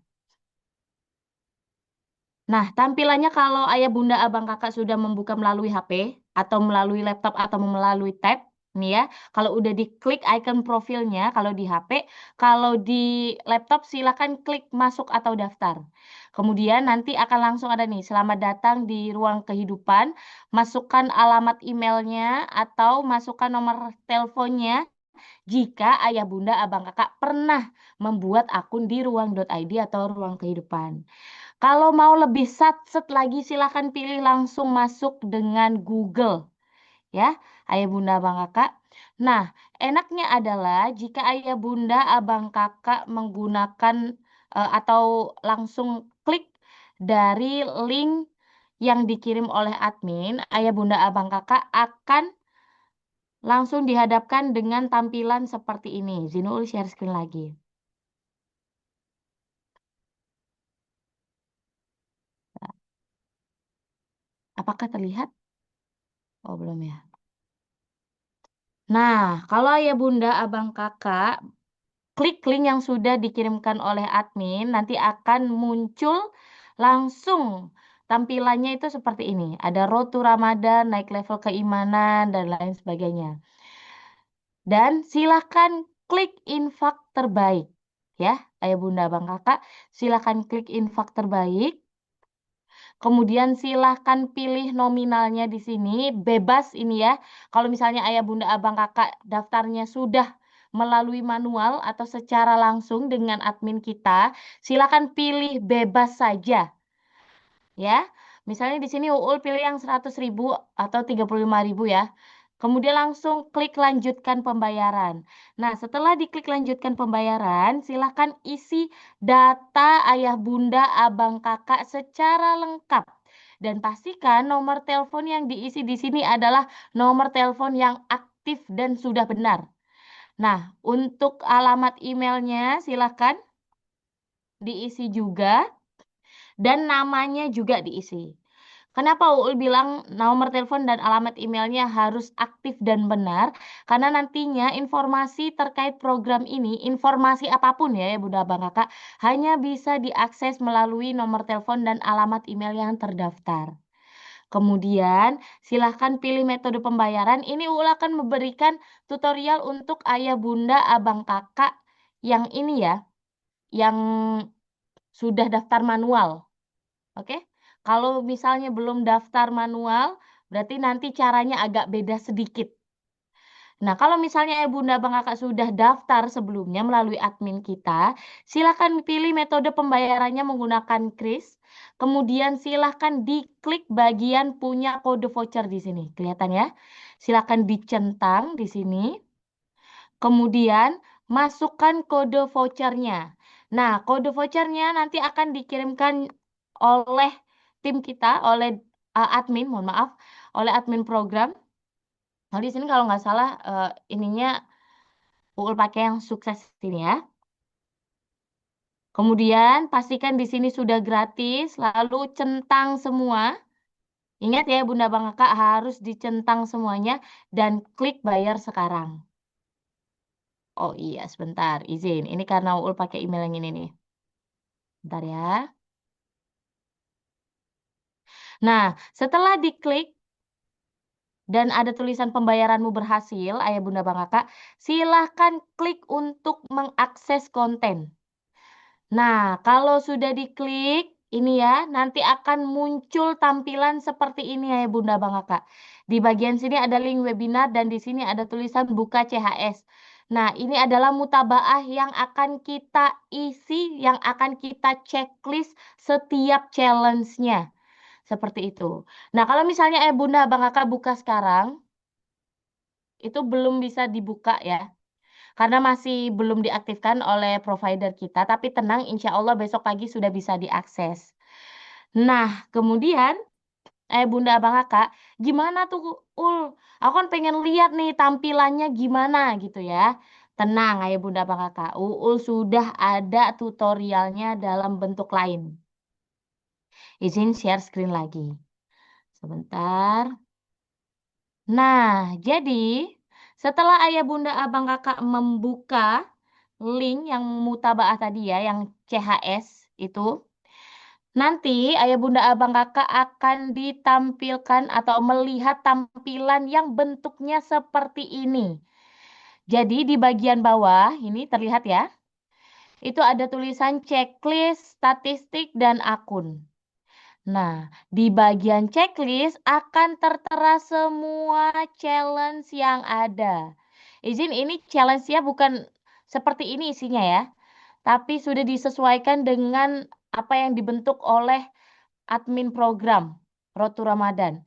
Nah, tampilannya kalau ayah bunda abang kakak sudah membuka melalui HP atau melalui laptop atau melalui tab, nih ya, kalau udah diklik icon profilnya, kalau di HP, kalau di laptop silakan klik masuk atau daftar. Kemudian nanti akan langsung ada nih, selamat datang di ruang kehidupan, masukkan alamat emailnya atau masukkan nomor teleponnya jika ayah bunda abang kakak pernah membuat akun di ruang.id atau ruang kehidupan. Kalau mau lebih satset lagi silahkan pilih langsung masuk dengan Google ya, ayah bunda abang kakak. Nah, enaknya adalah jika ayah bunda abang kakak menggunakan atau langsung klik dari link yang dikirim oleh admin, ayah bunda abang kakak akan langsung dihadapkan dengan tampilan seperti ini. Zinul share screen lagi. Apakah terlihat? Oh, belum ya. Nah, kalau ayah bunda, abang kakak, klik link yang sudah dikirimkan oleh admin, nanti akan muncul langsung tampilannya itu seperti ini. Ada Road to Ramadan, naik level keimanan, dan lain sebagainya. Dan silakan klik infak terbaik. Ya, ayah bunda, abang kakak, silakan klik infak terbaik. Kemudian silahkan pilih nominalnya di sini, bebas ini ya. Kalau misalnya ayah, bunda, abang, kakak daftarnya sudah melalui manual atau secara langsung dengan admin kita, silakan pilih bebas saja ya. Misalnya di sini Uul pilih yang 100.000 atau 35.000 ya. Kemudian langsung klik lanjutkan pembayaran. Nah, setelah diklik lanjutkan pembayaran, silakan isi data ayah, bunda, abang, kakak secara lengkap. Dan pastikan nomor telepon yang diisi di sini adalah nomor telepon yang aktif dan sudah benar. Nah, untuk alamat emailnya silakan diisi juga dan namanya juga diisi. Kenapa Uul bilang nomor telepon dan alamat emailnya harus aktif dan benar? Karena nantinya informasi terkait program ini, informasi apapun ya Bunda Abang Kakak, hanya bisa diakses melalui nomor telepon dan alamat email yang terdaftar. Kemudian, silahkan pilih metode pembayaran. Ini Uul akan memberikan tutorial untuk ayah, bunda, abang, kakak yang ini ya, yang sudah daftar manual. Oke, kalau misalnya belum daftar manual, berarti nanti caranya agak beda sedikit. Nah, kalau misalnya bunda, abang, kakak sudah daftar sebelumnya melalui admin kita, silakan pilih metode pembayarannya menggunakan kris. Kemudian silakan diklik bagian punya kode voucher di sini. Kelihatan ya? Silakan dicentang di sini. Kemudian masukkan kode vouchernya. Nah, kode vouchernya nanti akan dikirimkan oleh tim kita, oleh admin, mohon maaf, oleh admin program. Nah, di sini kalau nggak salah ininya Uul pakai yang sukses ini ya. Kemudian pastikan di sini sudah gratis, lalu centang semua. Ingat ya Bunda Bang Kakak harus dicentang semuanya dan klik bayar sekarang. Oh iya, sebentar, izin. Ini karena Uul pakai email yang ini nih. Bentar ya. Nah, setelah diklik dan ada tulisan pembayaranmu berhasil, ayah, bunda, bang, kakak, silahkan klik untuk mengakses konten. Nah, kalau sudah diklik, ini ya, nanti akan muncul tampilan seperti ini ya Bunda Bang Kakak. Di bagian sini ada link webinar dan di sini ada tulisan buka CHS. Nah, ini adalah mutabaah yang akan kita isi, yang akan kita checklist setiap challenge-nya. Seperti itu. Nah, kalau misalnya Bunda Bang Kakak buka sekarang, itu belum bisa dibuka ya. Karena masih belum diaktifkan oleh provider kita, tapi tenang, insya Allah besok pagi sudah bisa diakses. Nah, kemudian, Bunda Abang Kakak, gimana tuh Ul? Aku kan pengen lihat nih tampilannya gimana gitu ya. Tenang, Ayah Bunda Abang Kakak, Uul sudah ada tutorialnya dalam bentuk lain. Izin share screen lagi. Sebentar. Nah, jadi setelah ayah, bunda, abang, kakak membuka link yang mutabaah tadi ya, yang CHS itu, nanti ayah, bunda, abang, kakak akan ditampilkan atau melihat tampilan yang bentuknya seperti ini. Jadi di bagian bawah ini terlihat ya, itu ada tulisan checklist, statistik, dan akun. Nah, di bagian checklist akan tertera semua challenge yang ada. Izin ini challenge-nya bukan seperti ini isinya ya, tapi sudah disesuaikan dengan apa yang dibentuk oleh admin program Road to Ramadan.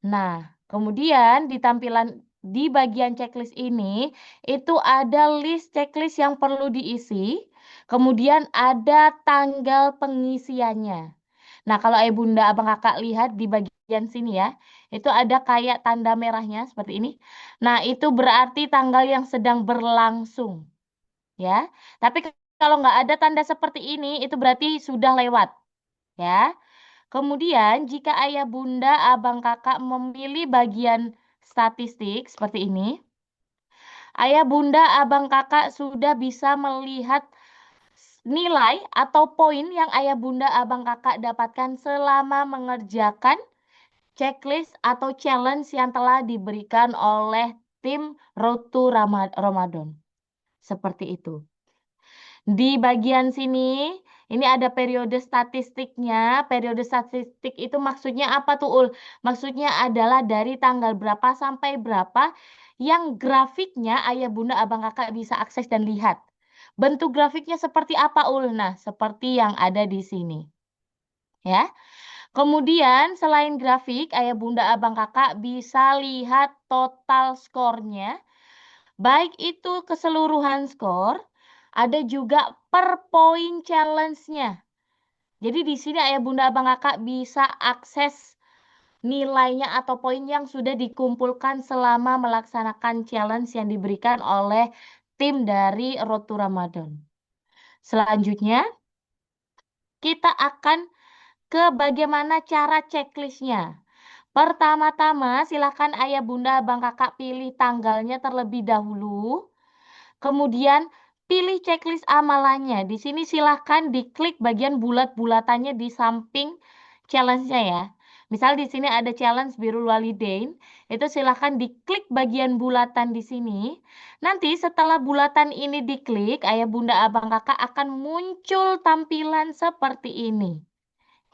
Nah, kemudian di tampilan di bagian checklist ini itu ada list checklist yang perlu diisi, kemudian ada tanggal pengisiannya. Nah, kalau ayah bunda abang kakak lihat di bagian sini ya, itu ada kayak tanda merahnya seperti ini. Nah, itu berarti tanggal yang sedang berlangsung, ya. Tapi kalau nggak ada tanda seperti ini, itu berarti sudah lewat, ya. Kemudian, jika ayah bunda abang kakak memilih bagian statistik seperti ini, ayah bunda abang kakak sudah bisa melihat nilai atau poin yang ayah bunda abang kakak dapatkan selama mengerjakan checklist atau challenge yang telah diberikan oleh tim Road to Ramadan. Seperti itu. Di bagian sini, ini ada periode statistiknya. Periode statistik itu maksudnya apa tuh, Ul? Maksudnya adalah dari tanggal berapa sampai berapa yang grafiknya ayah bunda abang kakak bisa akses dan lihat. Bentuk grafiknya seperti apa, Ul? Nah, seperti yang ada di sini. Ya. Kemudian selain grafik, ayah bunda abang kakak bisa lihat total skornya. Baik itu keseluruhan skor, ada juga per poin challenge-nya. Jadi di sini ayah bunda abang kakak bisa akses nilainya atau poin yang sudah dikumpulkan selama melaksanakan challenge yang diberikan oleh tim dari Road to Ramadan. Selanjutnya, kita akan ke bagaimana cara checklist-nya. Pertama-tama, silakan ayah bunda abang kakak pilih tanggalnya terlebih dahulu. Kemudian pilih checklist amalannya. Di sini silakan diklik bagian bulat-bulatannya di samping challenge-nya ya. Misal di sini ada challenge Birrul Walidain, itu silakan diklik bagian bulatan di sini. Nanti setelah bulatan ini diklik, ayah bunda abang kakak akan muncul tampilan seperti ini.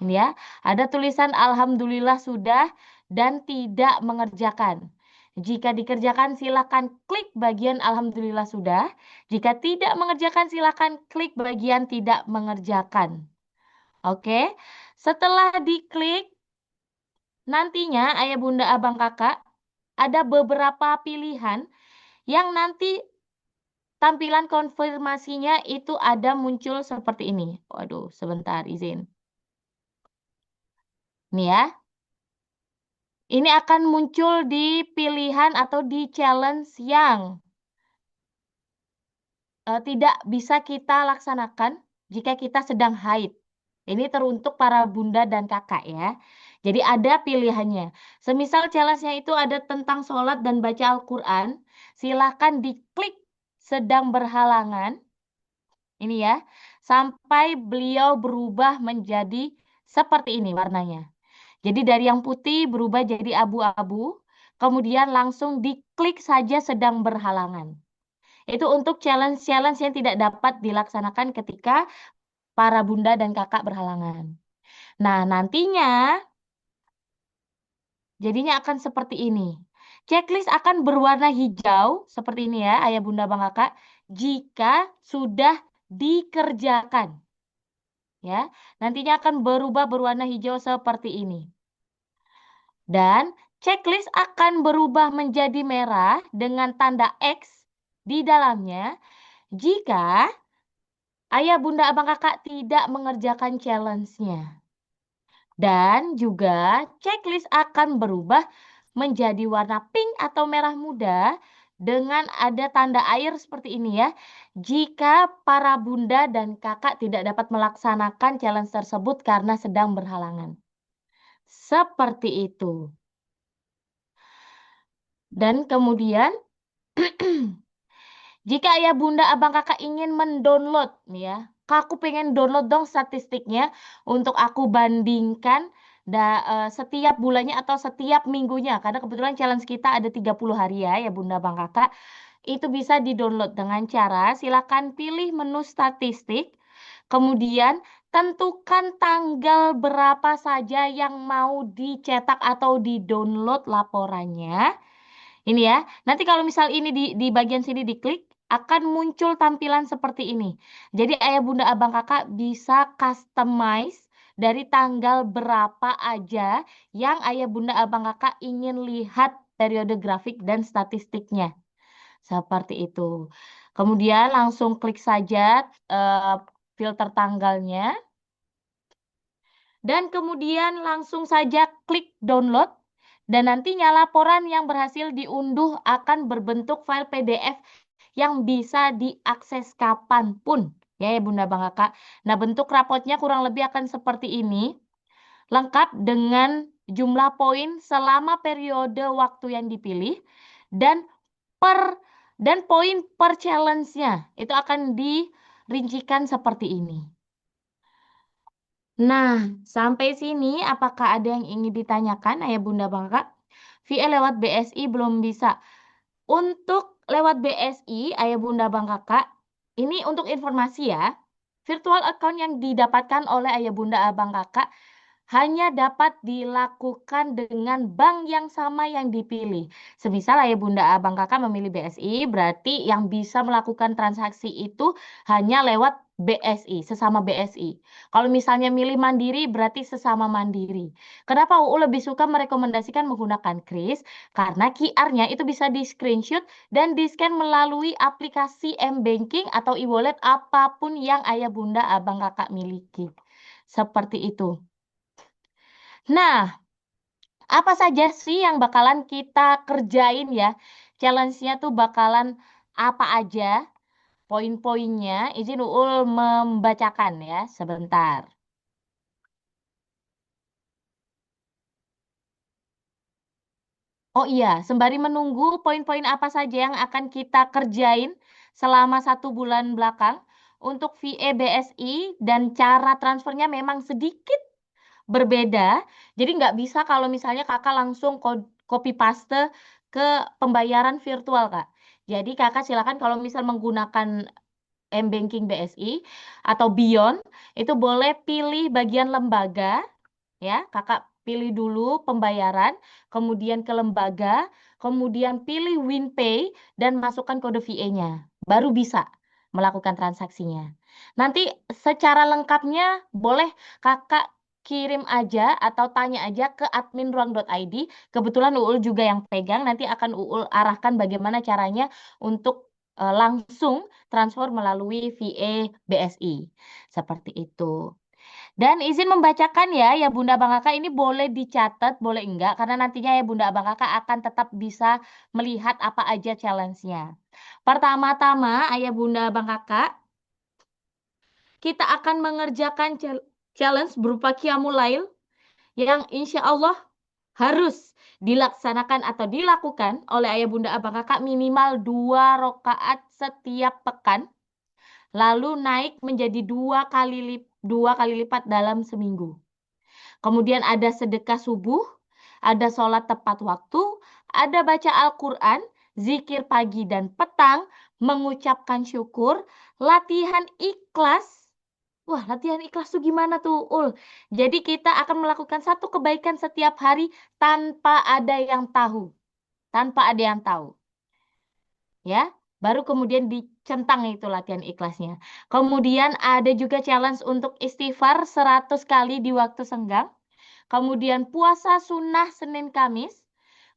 Ini ya, ada tulisan Alhamdulillah sudah dan tidak mengerjakan. Jika dikerjakan silakan klik bagian Alhamdulillah sudah. Jika tidak mengerjakan silakan klik bagian tidak mengerjakan. Oke, setelah diklik nantinya ayah bunda abang kakak ada beberapa pilihan yang nanti tampilan konfirmasinya itu ada muncul seperti ini. Waduh, sebentar izin. Nih ya. Ini akan muncul di pilihan atau di challenge yang tidak bisa kita laksanakan jika kita sedang haid. Ini teruntuk para bunda dan kakak ya. Jadi ada pilihannya. Semisal challenge-nya itu ada tentang sholat dan baca Al-Quran, silakan diklik sedang berhalangan. Ini ya, sampai beliau berubah menjadi seperti ini warnanya. Jadi dari yang putih berubah jadi abu-abu, kemudian langsung diklik saja sedang berhalangan. Itu untuk challenge-challenge yang tidak dapat dilaksanakan ketika para bunda dan kakak berhalangan. Nah, nantinya jadinya akan seperti ini. Checklist akan berwarna hijau, seperti ini ya, ayah bunda bang kakak, jika sudah dikerjakan. Ya, nantinya akan berubah berwarna hijau seperti ini. Dan checklist akan berubah menjadi merah dengan tanda X di dalamnya jika ayah, bunda, abang, kakak tidak mengerjakan challenge-nya. Dan juga checklist akan berubah menjadi warna pink atau merah muda dengan ada tanda air seperti ini ya. Jika para bunda dan kakak tidak dapat melaksanakan challenge tersebut karena sedang berhalangan. Seperti itu. Dan kemudian jika ayah bunda abang kakak ingin mendownload nih ya, Kak, aku pengen download dong statistiknya untuk aku bandingkan setiap bulannya atau setiap minggunya. Karena kebetulan challenge kita ada 30 hari ya bunda abang kakak. Itu bisa di-download dengan cara silakan pilih menu statistik. Kemudian tentukan tanggal berapa saja yang mau dicetak atau di-download laporannya. Ini ya. Nanti kalau misal ini di bagian sini diklik, akan muncul tampilan seperti ini. Jadi ayah bunda abang kakak bisa customize dari tanggal berapa aja yang ayah bunda abang kakak ingin lihat periode grafik dan statistiknya. Seperti itu. Kemudian langsung klik saja filter tanggalnya. Dan kemudian langsung saja klik download. Dan nantinya laporan yang berhasil diunduh akan berbentuk file PDF yang bisa diakses kapanpun. Ya, ya Bunda Bang Kakak. Nah, bentuk rapotnya kurang lebih akan seperti ini. Lengkap dengan jumlah poin selama periode waktu yang dipilih dan per dan poin per challenge-nya itu akan dirincikan seperti ini. Nah, sampai sini apakah ada yang ingin ditanyakan Ayah Bunda Bangka? VA lewat BSI belum bisa. Untuk lewat BSI, Ayah Bunda Bang Kakak, ini untuk informasi ya. Virtual account yang didapatkan oleh Ayah Bunda Abang Kakak hanya dapat dilakukan dengan bank yang sama yang dipilih. Semisal Ayah Bunda Abang Kakak memilih BSI, berarti yang bisa melakukan transaksi itu hanya lewat BSI, sesama BSI. Kalau misalnya milih Mandiri, berarti sesama Mandiri. Kenapa UU lebih suka merekomendasikan menggunakan kris? Karena QR-nya itu bisa di-screenshot dan di-scan melalui aplikasi M-Banking atau e-wallet apapun yang Ayah Bunda Abang Kakak miliki. Seperti itu. Nah, apa saja sih yang bakalan kita kerjain ya? Challenge-nya tuh bakalan apa aja? Poin-poinnya, izin Uul membacakan ya, sebentar. Oh iya, sembari menunggu poin-poin apa saja yang akan kita kerjain selama 1 bulan belakang untuk VE BSI dan cara transfernya memang sedikit berbeda. Jadi nggak bisa kalau misalnya kakak langsung copy paste ke pembayaran virtual, Kak. Jadi kakak silakan kalau misal menggunakan M-Banking BSI atau Beyond, itu boleh pilih bagian lembaga, ya. Kakak pilih dulu pembayaran, kemudian ke lembaga, kemudian pilih WinPay dan masukkan kode VA-nya. Baru bisa melakukan transaksinya. Nanti secara lengkapnya boleh kakak kirim aja atau tanya aja ke admin ruang.id. Kebetulan Uul juga yang pegang, nanti akan Uul arahkan bagaimana caranya untuk langsung transfer melalui VA BSI. Seperti itu. Dan izin membacakan ya, ya Bunda Abang Kakak ini boleh dicatat, boleh enggak, karena nantinya ya Bunda Abang Kakak akan tetap bisa melihat apa aja challenge-nya. Pertama-tama, Ayah Bunda Abang Kakak, kita akan mengerjakan challenge berupa Qiyamul Lail yang insya Allah harus dilaksanakan atau dilakukan oleh Ayah Bunda Abang Kakak minimal 2 rakaat setiap pekan, lalu naik menjadi 2 kali lipat dalam seminggu. Kemudian ada sedekah subuh, ada sholat tepat waktu, ada baca Al-Quran, zikir pagi dan petang, mengucapkan syukur, latihan ikhlas. Wah, latihan ikhlas tuh gimana tuh, Ul? Jadi kita akan melakukan satu kebaikan setiap hari tanpa ada yang tahu. Tanpa ada yang tahu. Ya, baru kemudian dicentang itu latihan ikhlasnya. Kemudian ada juga challenge untuk istighfar 100 kali di waktu senggang. Kemudian puasa sunnah Senin Kamis.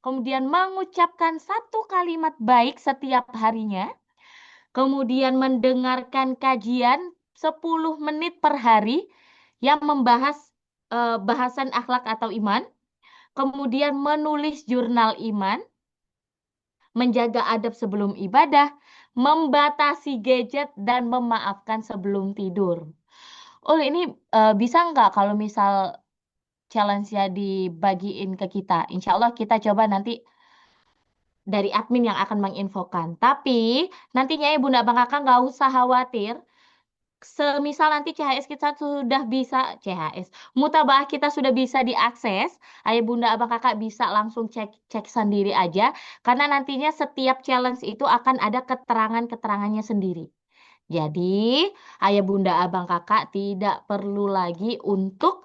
Kemudian mengucapkan 1 kalimat baik setiap harinya. Kemudian mendengarkan kajian 10 menit per hari yang membahas bahasan akhlak atau iman. Kemudian menulis jurnal iman, menjaga adab sebelum ibadah, membatasi gadget, dan memaafkan sebelum tidur. Oh, ini bisa nggak kalau misal challenge-nya dibagiin ke kita? Insya Allah kita coba nanti dari admin yang akan menginfokan. Tapi nantinya ya Bunda Bang Kakak nggak usah khawatir. Semisal nanti CHS kita sudah bisa, CHS, mutabah kita sudah bisa diakses, Ayah Bunda Abang Kakak bisa langsung cek sendiri aja, karena nantinya setiap challenge itu akan ada keterangan-keterangannya sendiri. Jadi, Ayah Bunda Abang Kakak tidak perlu lagi untuk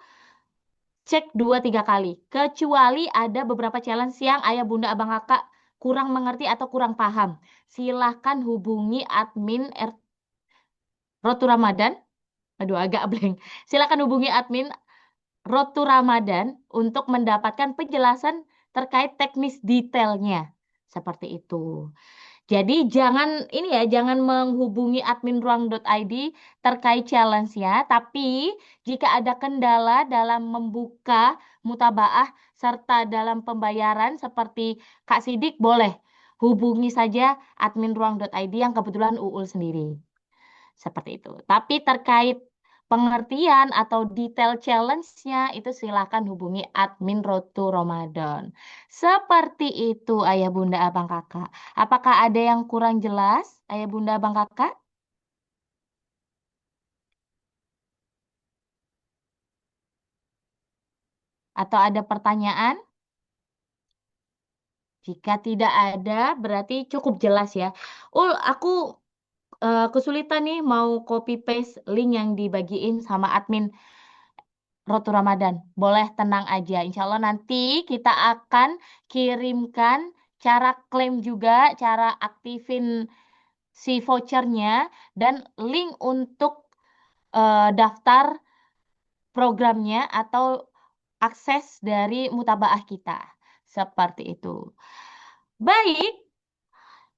cek 2 3 kali. Kecuali ada beberapa challenge yang Ayah Bunda Abang Kakak kurang mengerti atau kurang paham. Silahkan hubungi admin Rotu Ramadan. Aduh, agak blank. Silakan hubungi admin Rotu Ramadan untuk mendapatkan penjelasan terkait teknis detailnya. Seperti itu. Jadi jangan ini ya, jangan menghubungi admin ruang.id terkait challenge-nya, tapi jika ada kendala dalam membuka mutabaah serta dalam pembayaran seperti Kak Sidik boleh hubungi saja admin ruang.id yang kebetulan Uul sendiri. Seperti itu. Tapi terkait pengertian atau detail challenge-nya itu silakan hubungi admin Road to Ramadan. Seperti itu Ayah Bunda Abang Kakak. Apakah ada yang kurang jelas Ayah Bunda Abang Kakak? Atau ada pertanyaan? Jika tidak ada berarti cukup jelas ya. Aku kesulitan nih mau copy paste link yang dibagiin sama admin Rotu Ramadan. Boleh tenang aja. Insya Allah nanti kita akan kirimkan cara klaim juga, cara aktifin si vouchernya, dan link untuk daftar programnya atau akses dari mutabaah kita. Seperti itu. Baik,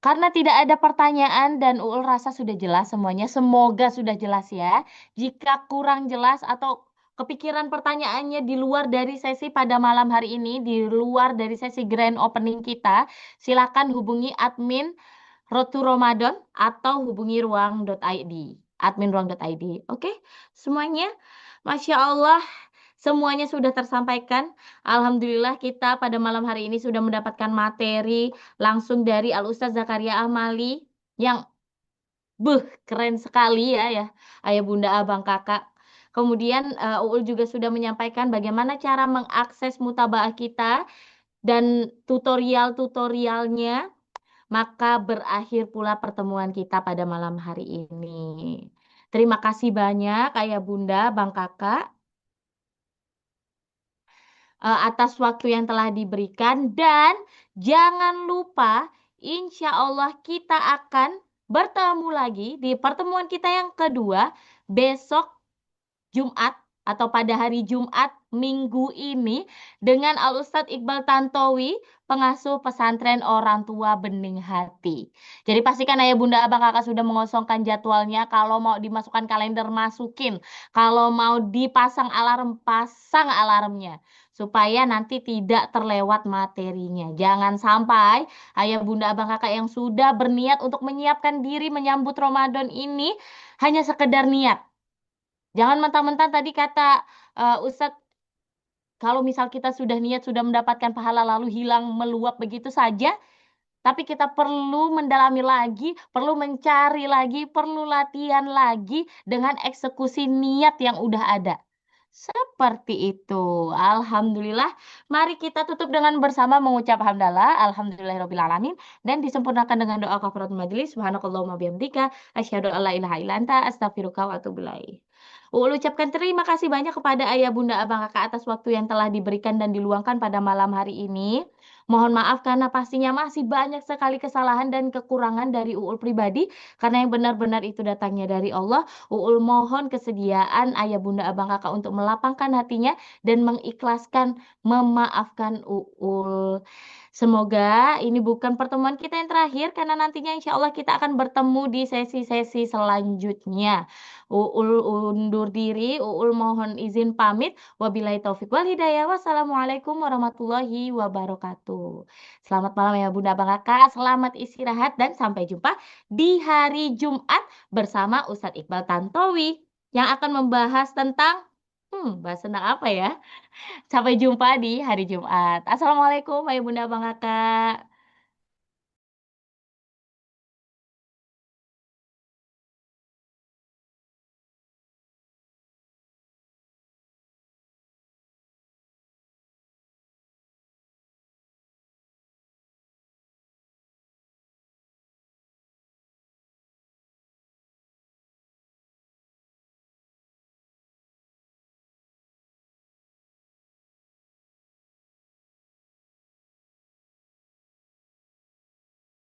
karena tidak ada pertanyaan dan Uul rasa sudah jelas semuanya, semoga sudah jelas ya. Jika kurang jelas atau kepikiran pertanyaannya di luar dari sesi pada malam hari ini, di luar dari sesi grand opening kita, silakan hubungi admin Rotu Ramadan atau hubungi ruang.id, admin ruang.id. Oke, semuanya, Masya Allah, semuanya sudah tersampaikan. Alhamdulillah kita pada malam hari ini sudah mendapatkan materi langsung dari Al Ustaz Zakaria Amali yang keren sekali ya Ayah Bunda Abang Kakak. Kemudian Uul juga sudah menyampaikan bagaimana cara mengakses mutabaah kita dan tutorial-tutorialnya. Maka berakhir pula pertemuan kita pada malam hari ini. Terima kasih banyak Ayah Bunda, Bang Kakak, atas waktu yang telah diberikan dan jangan lupa insya Allah kita akan bertemu lagi di pertemuan kita yang kedua besok Jumat atau pada hari Jumat minggu ini dengan Al Ustadz Iqbal Tantowi, pengasuh pesantren Orang Tua Bening Hati. Jadi pastikan ayah bunda abang kakak sudah mengosongkan jadwalnya. Kalau mau dimasukkan kalender masukin. Kalau mau dipasang alarm pasang alarmnya. Supaya nanti tidak terlewat materinya. Jangan sampai ayah bunda abang kakak yang sudah berniat untuk menyiapkan diri menyambut Ramadan ini hanya sekedar niat. Jangan mentang-mentang tadi kata Ustadz, kalau misal kita sudah niat, sudah mendapatkan pahala lalu hilang meluap begitu saja, tapi kita perlu mendalami lagi, perlu mencari lagi, perlu latihan lagi dengan eksekusi niat yang udah ada. Seperti itu. Alhamdulillah. Mari kita tutup dengan bersama mengucap hamdalah. Alhamdulillahirrahmanirrahim. Dan disempurnakan dengan doa kafaratul majelis. Subhanakallahumma bihamdika. Asyhadu an la ilaha illa anta. Astaghfiruka wa atubu ilaik. Uul ucapkan terima kasih banyak kepada ayah bunda abang kakak atas waktu yang telah diberikan dan diluangkan pada malam hari ini. Mohon maaf karena pastinya masih banyak sekali kesalahan dan kekurangan dari Uul pribadi. Karena yang benar-benar itu datangnya dari Allah. Uul mohon kesediaan ayah bunda abang kakak untuk melapangkan hatinya dan mengikhlaskan memaafkan Uul. Semoga ini bukan pertemuan kita yang terakhir karena nantinya insya Allah kita akan bertemu di sesi-sesi selanjutnya. Uul undur diri, Uul mohon izin pamit. Wabillahi taufik wal hidayah. Wassalamualaikum warahmatullahi wabarakatuh. Selamat malam ya Bunda Bang Kakak. Selamat istirahat dan sampai jumpa di hari Jumat bersama Ustadz Iqbal Tantowi yang akan membahas tentang bahas tentang apa ya? Sampai jumpa di hari Jumat. Assalamualaikum, Ayah Bunda Bang Kakak.